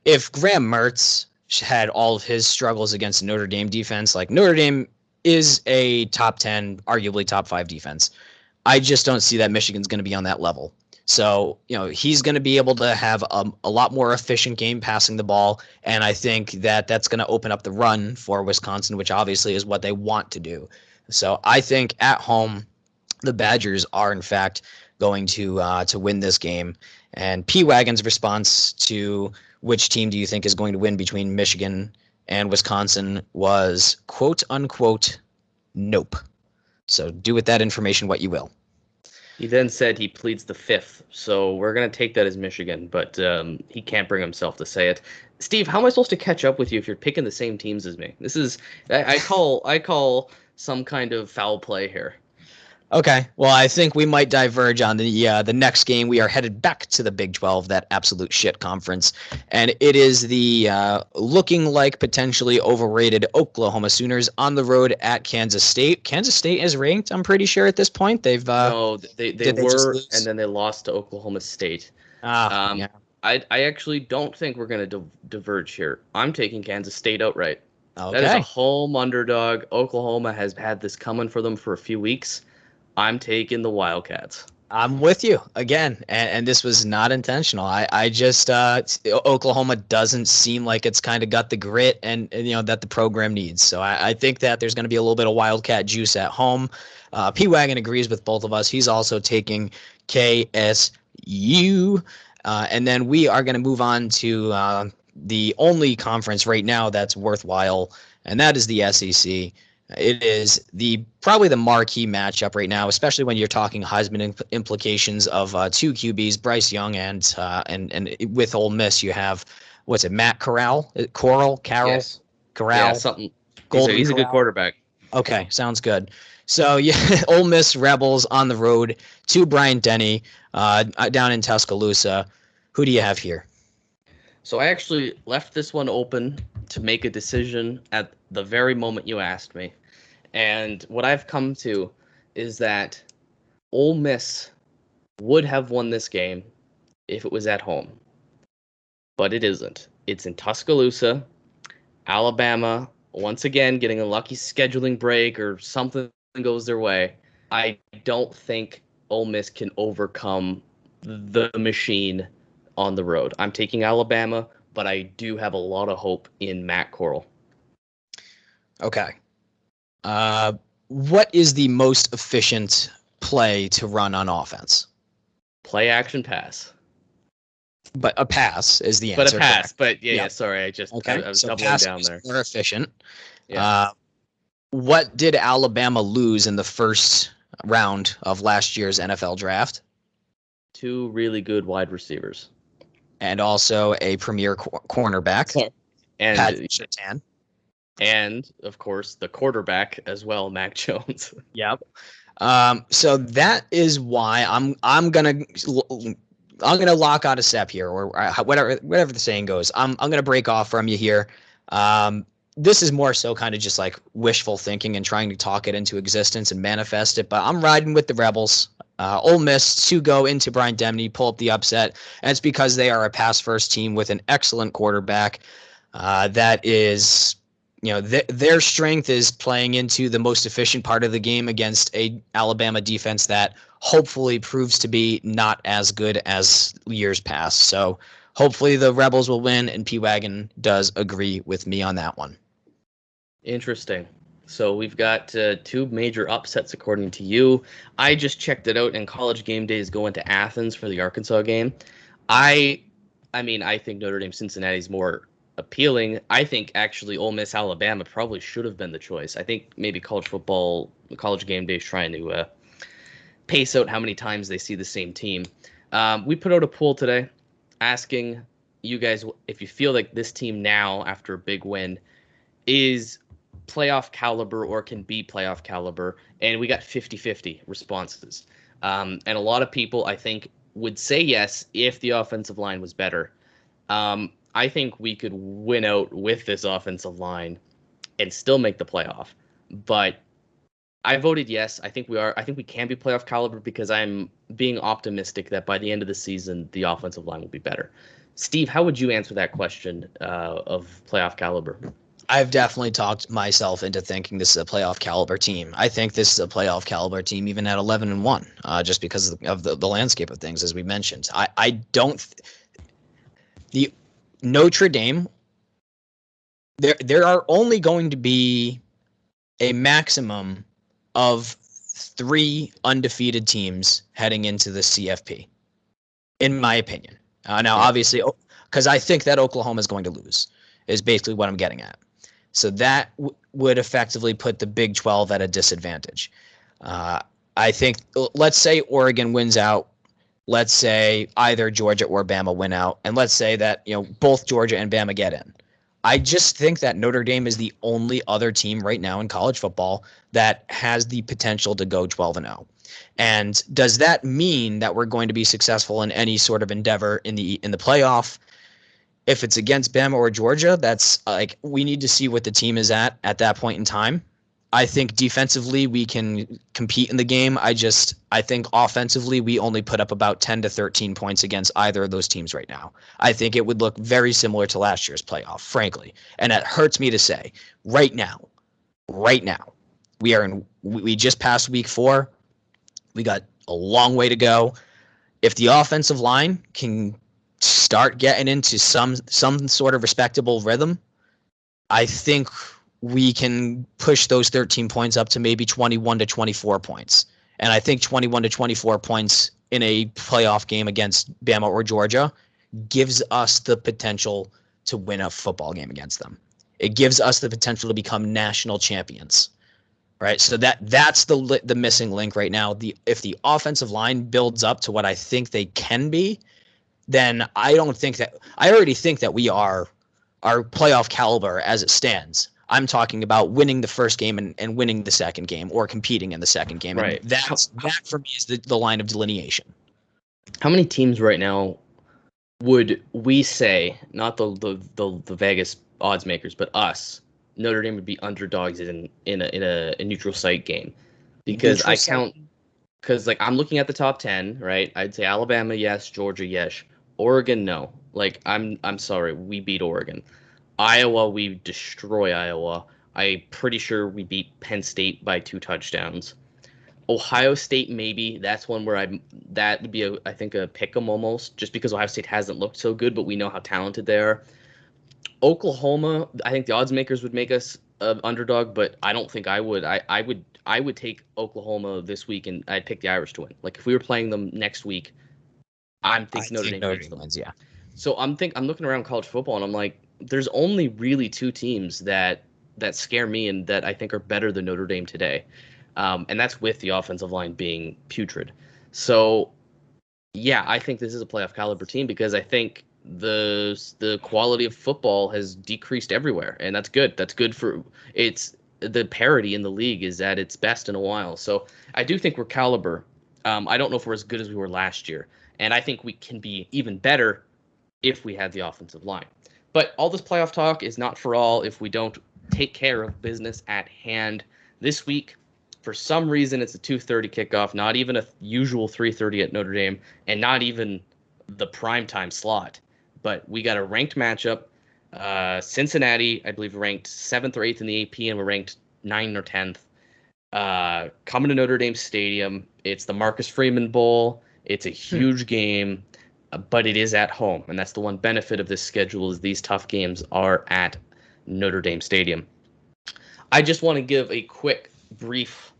If Graham Mertz had all of his struggles against the Notre Dame defense, like Notre Dame is a top 10, arguably top 5 defense. I just don't see that Michigan's going to be on that level. So, he's going to be able to have a lot more efficient game passing the ball. And I think that that's going to open up the run for Wisconsin, which obviously is what they want to do. So I think at home, the Badgers are, in fact, going to win this game. And P-Wagon's response to which team do you think is going to win between Michigan and Wisconsin was, quote, unquote, nope. So do with that information what you will. He then said he pleads the fifth, so we're going to take that as Michigan, but he can't bring himself to say it. Steve, how am I supposed to catch up with you if you're picking the same teams as me? This is I call some kind of foul play here. Okay, well, I think we might diverge on the next game. We are headed back to the Big 12, that absolute shit conference, and it is the looking like potentially overrated Oklahoma Sooners on the road at Kansas State. Kansas State is ranked, I'm pretty sure, at this point. They've no, they were, and then they lost to Oklahoma State. Yeah. I actually don't think we're going to diverge here. I'm taking Kansas State outright. Okay. That is a home underdog. Oklahoma has had this coming for them for a few weeks. I'm taking the Wildcats. I'm with you again, and this was not intentional. I just Oklahoma doesn't seem like it's kind of got the grit and that the program needs. So I think that there's going to be a little bit of Wildcat juice at home. P-Wagon agrees with both of us. He's also taking KSU, and then we are going to move on to the only conference right now that's worthwhile, and that is the SEC. It is probably the marquee matchup right now, especially when you're talking Heisman implications of 2 QBs, Bryce Young and with Ole Miss you have Matt Corral, Yes. Corral, yeah, something. He's a good quarterback. Okay, sounds good. So yeah, Ole Miss Rebels on the road to Bryant-Denny down in Tuscaloosa. Who do you have here? So I actually left this one open to make a decision at the very moment you asked me. And what I've come to is that Ole Miss would have won this game if it was at home. But it isn't. It's in Tuscaloosa. Alabama, once again, getting a lucky scheduling break or something goes their way. I don't think Ole Miss can overcome the machine on the road. I'm taking Alabama, but I do have a lot of hope in Matt Corral. Okay. What is the most efficient play to run on offense? Play action pass. But a pass is the answer. But a pass. Correct? But yeah, sorry, I was so doubling down there. More efficient. Yeah. What did Alabama lose in the first round of last year's NFL draft? 2 really good wide receivers. And also a premier cornerback. Sorry. And Pat Surtain. And of course the quarterback as well, Mac Jones. Yep. So that is why I'm gonna lock out a step here, or whatever the saying goes. I'm gonna break off from you here. This is more so kind of just like wishful thinking and trying to talk it into existence and manifest it. But I'm riding with the Rebels. Ole Miss to go into Bryant-Denny, pull up the upset, and it's because they are a pass-first team with an excellent quarterback. That is, their strength is playing into the most efficient part of the game against a Alabama defense that hopefully proves to be not as good as years past. So hopefully the Rebels will win, and P-Wagon does agree with me on that one. Interesting. So we've got two major upsets according to you. I just checked it out, and College Game Day is going to Athens for the Arkansas game. I, I mean, I think Notre Dame Cincinnati is more appealing. I think actually Ole Miss Alabama probably should have been the choice. I think maybe College Game Day is trying to pace out how many times they see the same team. We put out a poll today asking you guys if you feel like this team now, after a big win, is playoff caliber or can be playoff caliber. And we got 50-50 responses. And a lot of people, I think, would say yes if the offensive line was better. I think we could win out with this offensive line and still make the playoff. But I voted yes. I think we are. I think we can be playoff caliber because I'm being optimistic that by the end of the season, the offensive line will be better. Steve, how would you answer that question of playoff caliber? I've definitely talked myself into thinking this is a playoff caliber team. I think this is a playoff caliber team even at 11-1, just because of the landscape of things, as we mentioned. I don't. The Notre Dame. There are only going to be a maximum of 3 undefeated teams heading into the CFP, in my opinion. Now, obviously, because I think that Oklahoma is going to lose, is basically what I'm getting at. So that would effectively put the Big 12 at a disadvantage. I think, let's say Oregon wins out. Let's say either Georgia or Bama win out. And let's say that, both Georgia and Bama get in. I just think that Notre Dame is the only other team right now in college football that has the potential to go 12-0. And does that mean that we're going to be successful in any sort of endeavor in the playoff? If it's against Bama or Georgia, that's like, we need to see what the team is at that point in time. I think defensively we can compete in the game. I think offensively we only put up about 10 to 13 points against either of those teams right now. I think it would look very similar to last year's playoff, frankly. And it hurts me to say, right now, we just passed week 4. We got a long way to go. If the offensive line can start getting into some sort of respectable rhythm, I think we can push those 13 points up to maybe 21 to 24 points. And I think 21 to 24 points in a playoff game against Bama or Georgia gives us the potential to win a football game against them. It gives us the potential to become national champions. Right? So that's the missing link right now. If the offensive line builds up to what I think they can be, then I already think that we are playoff caliber as it stands. I'm talking about winning the first game and winning the second game, or competing in the second game. Right. And that for me is the line of delineation. How many teams right now would we say, not the Vegas odds makers, but us, Notre Dame would be underdogs in a neutral site game? Because because I'm looking at the top 10, right? I'd say Alabama, yes. Georgia, yes. Oregon, no. I'm sorry, we beat Oregon. Iowa, we destroy Iowa. I'm pretty sure we beat Penn State by 2 touchdowns. Ohio State, maybe. That's one where that would be I think a pick 'em almost, just because Ohio State hasn't looked so good, but we know how talented they are. Oklahoma, I think the odds makers would make us an underdog, but I don't think I would. I would take Oklahoma this week, and I'd pick the Irish to win. Like, if we were playing them next week, I'm thinking Notre Dame wins. Yeah. So I'm looking around college football, and I'm like, there's only really 2 teams that scare me and that I think are better than Notre Dame today, and that's with the offensive line being putrid. So, yeah, I think this is a playoff caliber team because I think the quality of football has decreased everywhere, and that's good. That's good for the parity in the league is at its best in a while. So I do think we're caliber. I don't know if we're as good as we were last year, and I think we can be even better if we had the offensive line. But all this playoff talk is not for all if we don't take care of business at hand. This week, for some reason, it's a 2:30 kickoff, not even a usual 3:30 at Notre Dame, and not even the primetime slot. But we got a ranked matchup. Cincinnati, I believe, ranked 7th or 8th in the AP, and we're ranked 9th or 10th. Coming to Notre Dame Stadium. It's the Marcus Freeman Bowl. It's a huge game, but it is at home, and that's the one benefit of this schedule is these tough games are at Notre Dame Stadium. I just want to give a quick, brief,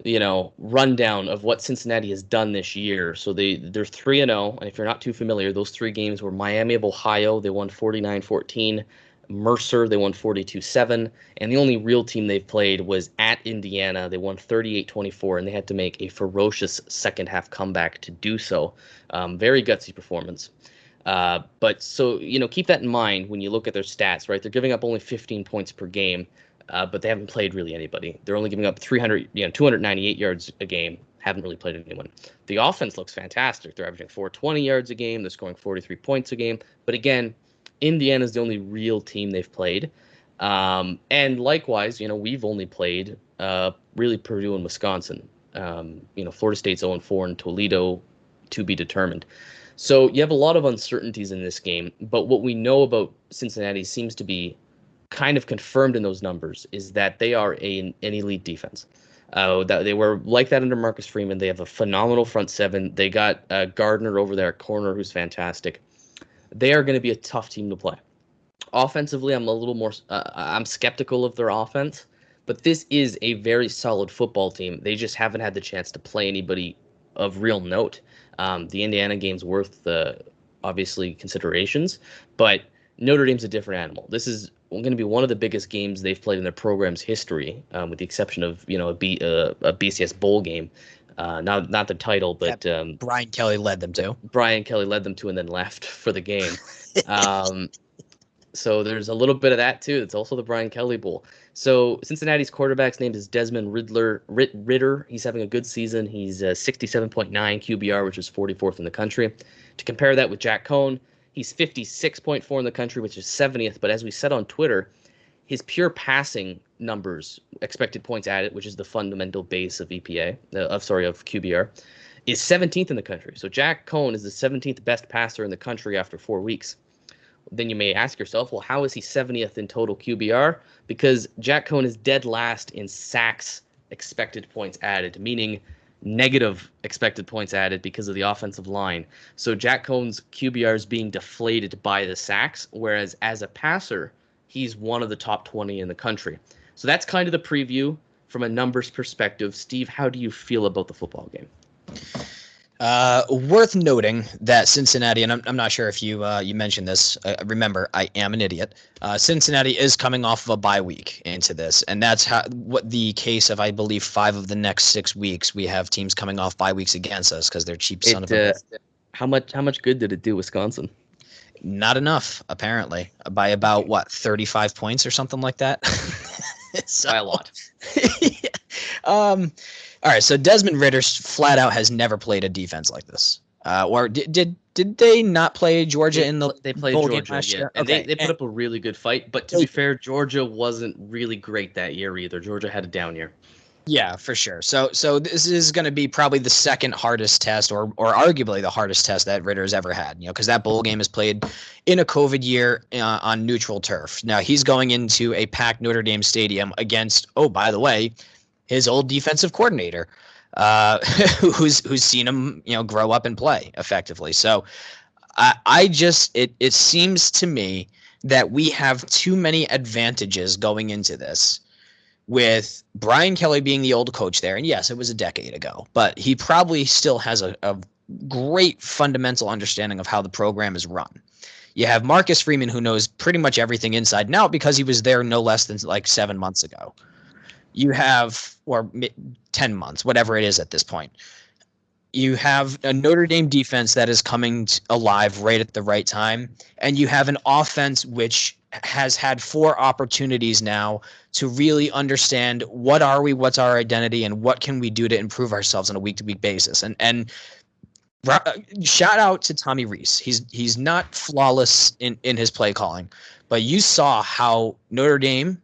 rundown of what Cincinnati has done this year. So they're 3-0, and if you're not too familiar, those 3 games were Miami of Ohio, they won 49-14. Mercer, they won 42-7, and the only real team they've played was at Indiana. They won 38-24, and they had to make a ferocious second half comeback to do so. Very gutsy performance. But so, keep that in mind when you look at their stats, right? They're giving up only 15 points per game, but they haven't played really anybody. They're only giving up 298 yards a game. Haven't really played anyone. The offense looks fantastic. They're averaging 420 yards a game. They're scoring 43 points a game. But again, Indiana's the only real team they've played. And likewise, we've only played really Purdue and Wisconsin. Florida State's 0-4 and Toledo to be determined. So you have a lot of uncertainties in this game. But what we know about Cincinnati seems to be kind of confirmed in those numbers is that they are an elite defense. That they were like that under Marcus Freeman. They have a phenomenal front seven. They got Gardner over there at corner, who's fantastic. They are going to be a tough team to play. Offensively, I'm a little more I'm skeptical of their offense, but this is a very solid football team. They just haven't had the chance to play anybody of real note. The Indiana game's worth obviously considerations, but Notre Dame's a different animal. This is going to be one of the biggest games they've played in their program's history, with the exception of a BCS bowl game. Not the title, but Brian Kelly led them to. Brian Kelly led them to and then left for the game. So there's a little bit of that too. It's also the Brian Kelly Bowl. So Cincinnati's quarterback's name is Desmond Ritter. He's having a good season. He's 67.9 QBR, which is 44th in the country. To compare that with Jack Cohn, he's 56.4 in the country, which is 70th. But as we said on Twitter, his pure passing numbers, expected points added, which is the fundamental base of of QBR, is 17th in the country. So Jack Cohn is the 17th best passer in the country after 4 weeks. Then you may ask yourself, well, how is he 70th in total QBR? Because Jack Cohn is dead last in sacks expected points added, meaning negative expected points added because of the offensive line. So Jack Cohn's QBR is being deflated by the sacks, whereas as a passer, he's one of the top 20 in the country. So that's kind of the preview from a numbers perspective. Steve, how do you feel about the football game? Worth noting that Cincinnati, and I'm not sure if you mentioned this. Remember, I am an idiot. Cincinnati is coming off of a bye week into this, and that's what the case of, I believe, 5 of the next 6 weeks we have teams coming off bye weeks against us because they're cheap son of a. How much good did it do Wisconsin? Not enough, apparently, by about 35 points or something like that. By a lot. All right, so Desmond Ritter flat out has never played a defense like this. Or did they not play Georgia in the They played bowl Georgia game last year? And okay. they put up a really good fight. But to be fair, Georgia wasn't really great that year either. Georgia had a down year. Yeah, for sure. So this is going to be probably the second hardest test, or arguably the hardest test that Ritter's ever had. Because that bowl game is played in a COVID year on neutral turf. Now he's going into a packed Notre Dame stadium against, oh, by the way, his old defensive coordinator, who's seen him, grow up and play effectively. So it seems to me that we have too many advantages going into this, with Brian Kelly being the old coach there. And yes, it was a decade ago, but he probably still has a great fundamental understanding of how the program is run. You have Marcus Freeman, who knows pretty much everything inside and out because he was there no less than 7 months ago. You have, or 10 months, whatever it is at this point. You have a Notre Dame defense that is coming alive right at the right time. And you have an offense which has had 4 opportunities now to really understand what are we, what's our identity, and what can we do to improve ourselves on a week-to-week basis. And shout out to Tommy Rees. He's not flawless in his play calling, but you saw how Notre Dame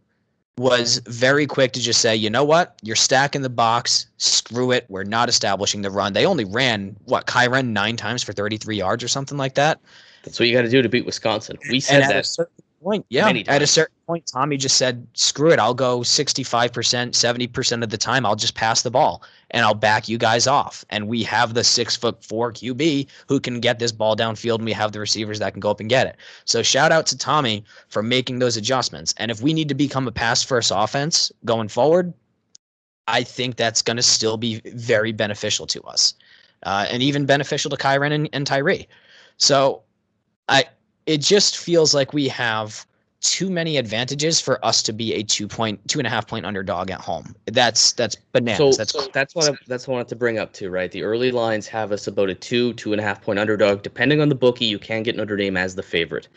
was very quick to just say, you know what, you're stacking the box, screw it, we're not establishing the run. They only ran, Kyren 9 times for 33 yards or something like that. That's what you got to do to beat Wisconsin. We said that. point, yeah. Many times. At a certain point, Tommy just said, screw it. I'll go 65%, 70% of the time. I'll just pass the ball and I'll back you guys off. And we have the 6'4" QB who can get this ball downfield, and we have the receivers that can go up and get it. So shout out to Tommy for making those adjustments. And if we need to become a pass-first offense going forward, I think that's going to still be very beneficial to us, and even beneficial to Kyren and Tyree. So it just feels like we have too many advantages for us to be a 2.5 point underdog at home. That's bananas. So that's what I wanted to bring up too, right? The early lines have us about a 2.5 point underdog. Depending on the bookie, you can get Notre Dame as the favorite.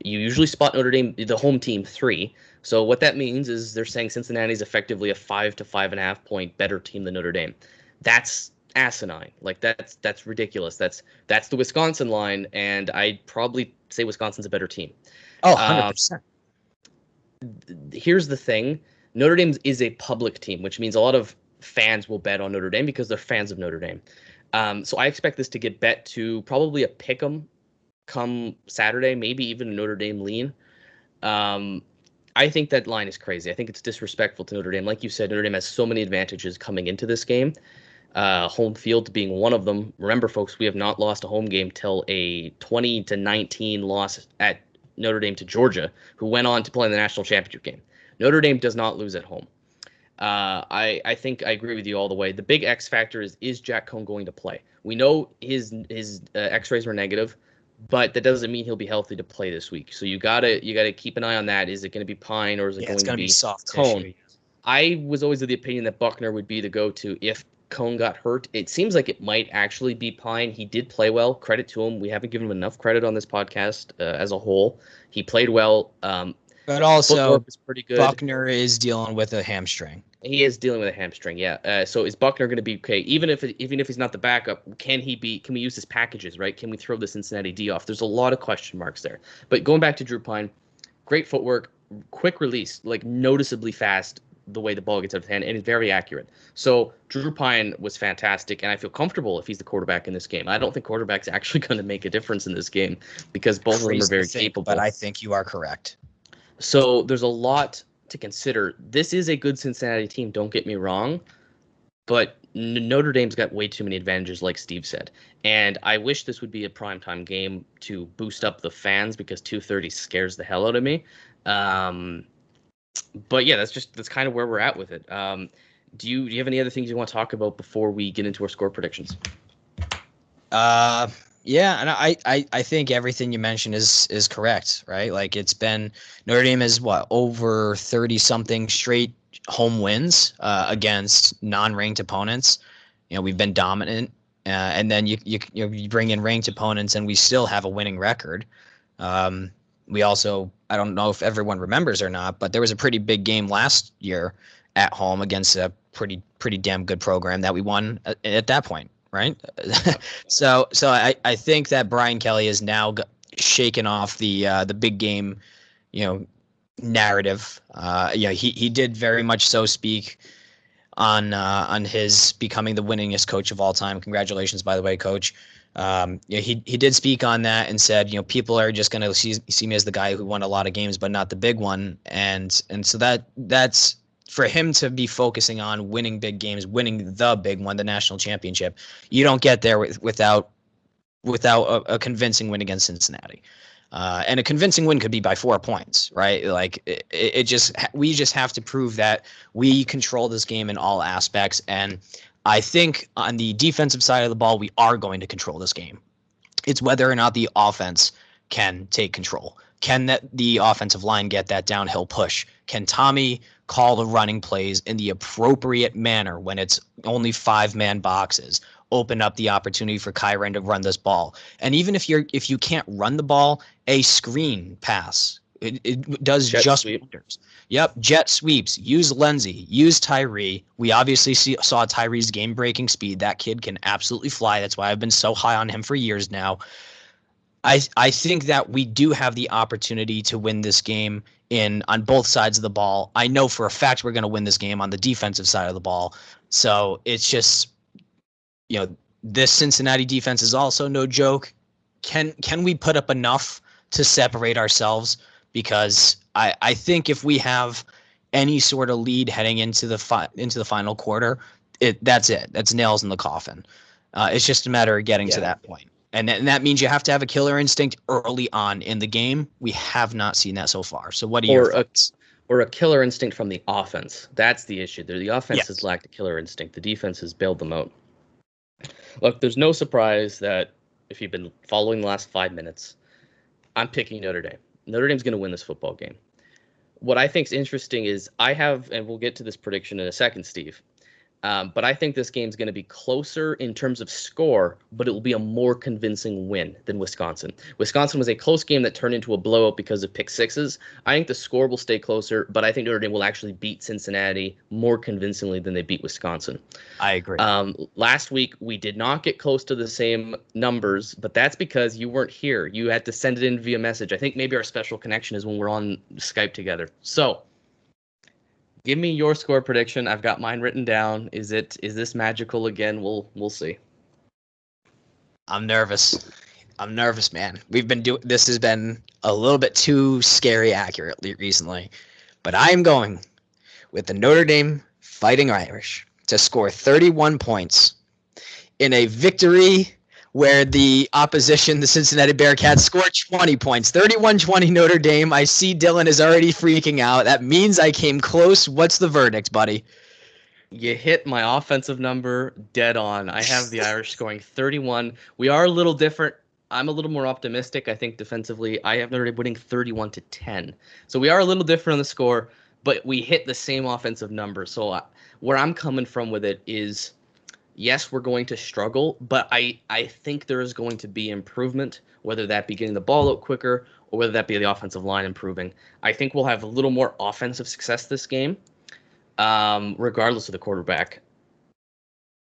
You usually spot Notre Dame, the home team, 3. So what that means is they're saying Cincinnati is effectively a 5 to 5.5 point better team than Notre Dame. That's asinine. Like that's ridiculous. That's the Wisconsin line, and I'd probably say Wisconsin's a better team. Oh, 100%. Here's the thing. Notre Dame is a public team, which means a lot of fans will bet on Notre Dame because they're fans of Notre Dame. So I expect this to get bet to probably a pick'em come Saturday, maybe even a Notre Dame lean. I think that line is crazy. I think it's disrespectful to Notre Dame. Like you said, Notre Dame has so many advantages coming into this game. Home field being one of them. Remember, folks, we have not lost a home game till a 20-19 loss at Notre Dame to Georgia, who went on to play in the national championship game. Notre Dame does not lose at home. I think I agree with you all the way. The big X factor is Jack Cohn going to play? We know his X-rays were negative, but that doesn't mean he'll be healthy to play this week. So you gotta keep an eye on that. Is it going to be Pine or is it going to be soft Cohn? tissue. I was always of the opinion that Buckner would be the go-to if Cohn got hurt. It seems like it might actually be Pine. He did play well. Credit to him. We haven't given him enough credit on this podcast as a whole. He played well. But also, was pretty good. Buckner is dealing with a hamstring. He is dealing with a hamstring, yeah. So is Buckner going to be okay? Even if he's not the backup, can we use his packages, right? Can we throw the Cincinnati D off? There's a lot of question marks there. But going back to Drew Pine, great footwork, quick release, like noticeably fast the way the ball gets out of hand, and it's very accurate. So Drew Pine was fantastic, and I feel comfortable if he's the quarterback in this game. I don't think quarterback's actually going to make a difference in this game because both of them are very capable. But I think you are correct. So there's a lot to consider. This is a good Cincinnati team, don't get me wrong, but Notre Dame's got way too many advantages, like Steve said. And I wish this would be a primetime game to boost up the fans because 2:30 scares the hell out of me. But yeah, that's kind of where we're at with it. Do you have any other things you want to talk about before we get into our score predictions? Yeah, and I think everything you mentioned is correct, right? Like it's been Notre Dame is over 30 something straight home wins against non-ranked opponents. We've been dominant, and then you bring in ranked opponents, and we still have a winning record. We also, I don't know if everyone remembers or not, but there was a pretty big game last year at home against a pretty damn good program that we won at that point, right? So I think that Brian Kelly has now shaken off the big game, narrative. He did very much so speak on his becoming the winningest coach of all time. Congratulations, by the way, Coach. He did speak on that and said, people are just going to see me as the guy who won a lot of games, but not the big one. And so that's for him to be focusing on winning big games, winning the big one, the national championship. You don't get there without a convincing win against Cincinnati. And a convincing win could be by 4 points, right? Like we just have to prove that we control this game in all aspects. And I think on the defensive side of the ball, we are going to control this game. It's whether or not the offense can take control. Can the offensive line get that downhill push? Can Tommy call the running plays in the appropriate manner when it's only 5-man boxes? Open up the opportunity for Kyren to run this ball. And even if you can't run the ball, a screen pass, it does jet just sweep. wonders. Yep, jet sweeps. Use Lindsey. Use Tyree. We obviously saw Tyree's game-breaking speed. That kid can absolutely fly. That's why I've been so high on him for years now. I think that we do have the opportunity to win this game on both sides of the ball. I know for a fact we're going to win this game on the defensive side of the ball. So it's just, this Cincinnati defense is also no joke. Can we put up enough to separate ourselves? because I think if we have any sort of lead heading into the final quarter, that's it. That's nails in the coffin. It's just a matter of getting to that point. And that means you have to have a killer instinct early on in the game. We have not seen that so far. So what are your thoughts? Or a killer instinct from the offense. That's the issue. The offense has lacked a killer instinct. The defense has bailed them out. Look, there's no surprise that if you've been following the last 5 minutes, I'm picking Notre Dame. Notre Dame's going to win this football game. What I think is interesting is I have, and we'll get to this prediction in a second, Steve, but I think this game's going to be closer in terms of score, but it will be a more convincing win than Wisconsin. Wisconsin was a close game that turned into a blowout because of pick sixes. I think the score will stay closer, but I think Notre Dame will actually beat Cincinnati more convincingly than they beat Wisconsin. I agree. Last week, we did not get close to the same numbers, but that's because you weren't here. You had to send it in via message. I think maybe our special connection is when we're on Skype together. So, give me your score prediction. I've got mine written down. Is this magical again? We'll see. I'm nervous. Man. This has been a little bit too scary accurate recently, but I am going with the Notre Dame Fighting Irish to score 31 points in a victory where the opposition, the Cincinnati Bearcats, scored 20 points. 31-20 Notre Dame. I see Dylan is already freaking out. That means I came close. What's the verdict, buddy? You hit my offensive number dead on. I have the Irish scoring 31. We are a little different. I'm a little more optimistic. I think defensively, I have Notre Dame winning 31-10. So we are a little different on the score, but we hit the same offensive number. So where I'm coming from with it is, yes, we're going to struggle, but I think there is going to be improvement, whether that be getting the ball out quicker or whether that be the offensive line improving. I think we'll have a little more offensive success this game, regardless of the quarterback.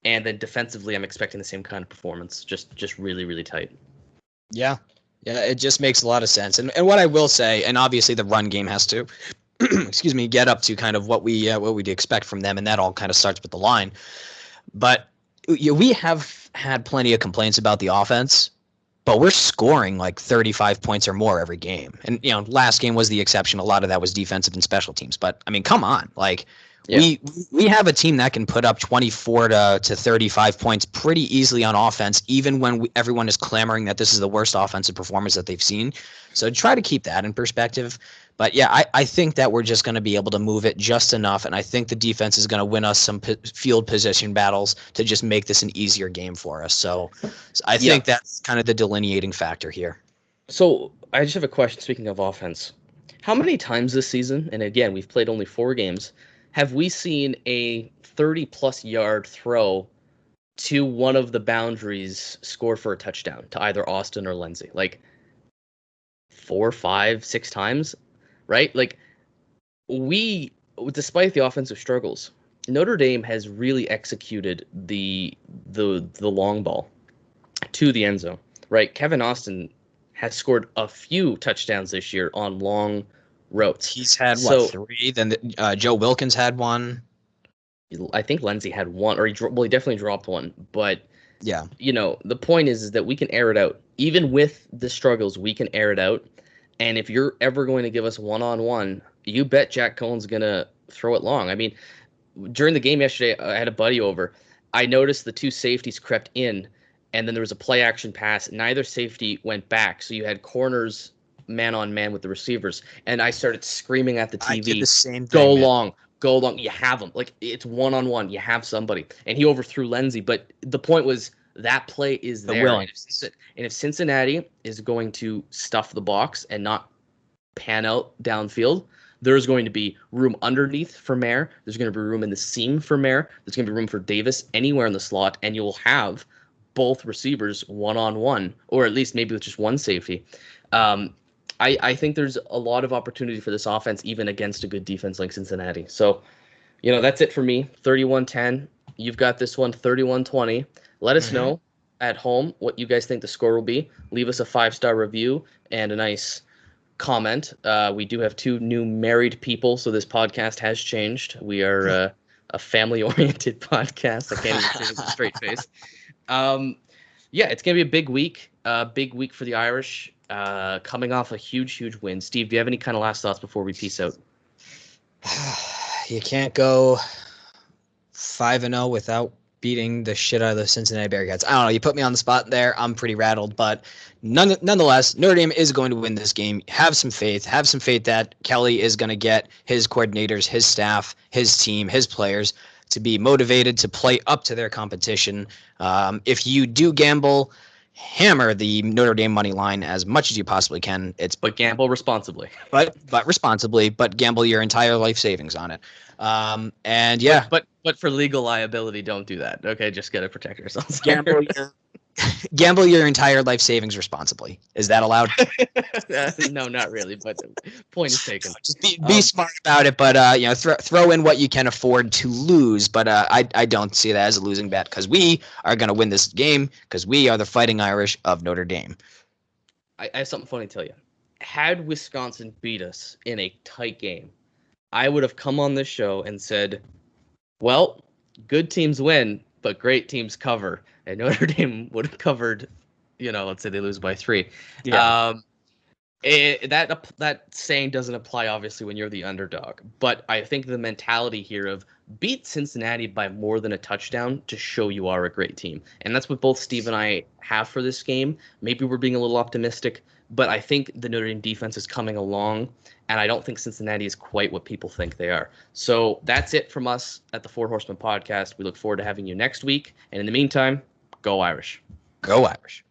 And then defensively, I'm expecting the same kind of performance, just really, really tight. Yeah, it just makes a lot of sense. And what I will say, and obviously the run game has to, get up to kind of what we'd expect from them, and that all kind of starts with the line. But we have had plenty of complaints about the offense, but we're scoring like 35 points or more every game. And, last game was the exception. A lot of that was defensive and special teams. But, I mean, come on. Like, we have a team that can put up 24 to 35 points pretty easily on offense, even when everyone is clamoring that this is the worst offensive performance that they've seen. So try to keep that in perspective. But, yeah, I think that we're just going to be able to move it just enough, and I think the defense is going to win us some field position battles to just make this an easier game for us. So I think that's kind of the delineating factor here. So I just have a question, speaking of offense. How many times this season, and again, we've played only 4 games, have we seen a 30-plus yard throw to one of the boundaries scored for a touchdown to either Austin or Lindsey? Like 4, 5, 6 times? Right? Like, we, despite the offensive struggles, Notre Dame has really executed the long ball to the end zone, right? Kevin Austin has scored a few touchdowns this year on long routes. He's had, 3? Then Joe Wilkins had 1. I think Lindsey had 1, or he definitely dropped 1. But, yeah, the point is that we can air it out. Even with the struggles, we can air it out. And if you're ever going to give us one-on-one, you bet Jack Cohn's going to throw it long. I mean, during the game yesterday, I had a buddy over. I noticed the 2 safeties crept in, and then there was a play-action pass. Neither safety went back, so you had corners man-on-man with the receivers. And I started screaming at the TV, I did the same thing, go long. You have them. Like, it's one-on-one. You have somebody. And he overthrew Lindsey. But the point was, that play is there. And if Cincinnati is going to stuff the box and not pan out downfield, there's going to be room underneath for Mayer. There's going to be room in the seam for Mayer. There's going to be room for Davis anywhere in the slot, and you'll have both receivers one-on-one, or at least maybe with just one safety. I think there's a lot of opportunity for this offense, even against a good defense like Cincinnati. So, that's it for me. 31-10. You've got this one, 31-20. Let us know at home what you guys think the score will be. Leave us a 5-star review and a nice comment. We do have 2 new married people, so this podcast has changed. We are a family-oriented podcast. I can't even say it with a straight face. It's going to be a big week for the Irish. coming off a huge win. Steve, do you have any kind of last thoughts before we peace out? You can't go 5-0 without beating the shit out of the Cincinnati Bearcats. I don't know. You put me on the spot there. I'm pretty rattled, but nonetheless, Notre Dame is going to win this game. Have some faith. Have some faith that Kelly is going to get his coordinators, his staff, his team, his players to be motivated to play up to their competition. If you do gamble, hammer the Notre Dame money line as much as you possibly can. But gamble responsibly. But responsibly. But gamble your entire life savings on it. And yeah, but for legal liability, don't do that. Okay, just gotta protect yourselves. Gamble your entire life savings responsibly. Is that allowed? No, not really. But point is taken. Just be smart about it. But throw in what you can afford to lose. But I don't see that as a losing bet because we are going to win this game because we are the Fighting Irish of Notre Dame. I have something funny to tell you. Had Wisconsin beat us in a tight game, I would have come on this show and said, well, good teams win, but great teams cover. And Notre Dame would have covered, let's say they lose by 3. Yeah. That saying doesn't apply, obviously, when you're the underdog. But I think the mentality here of beat Cincinnati by more than a touchdown to show you are a great team. And that's what both Steve and I have for this game. Maybe we're being a little optimistic, but I think the Notre Dame defense is coming along, and I don't think Cincinnati is quite what people think they are. So that's it from us at the Four Horsemen Podcast. We look forward to having you next week. And in the meantime, go Irish. Go Irish.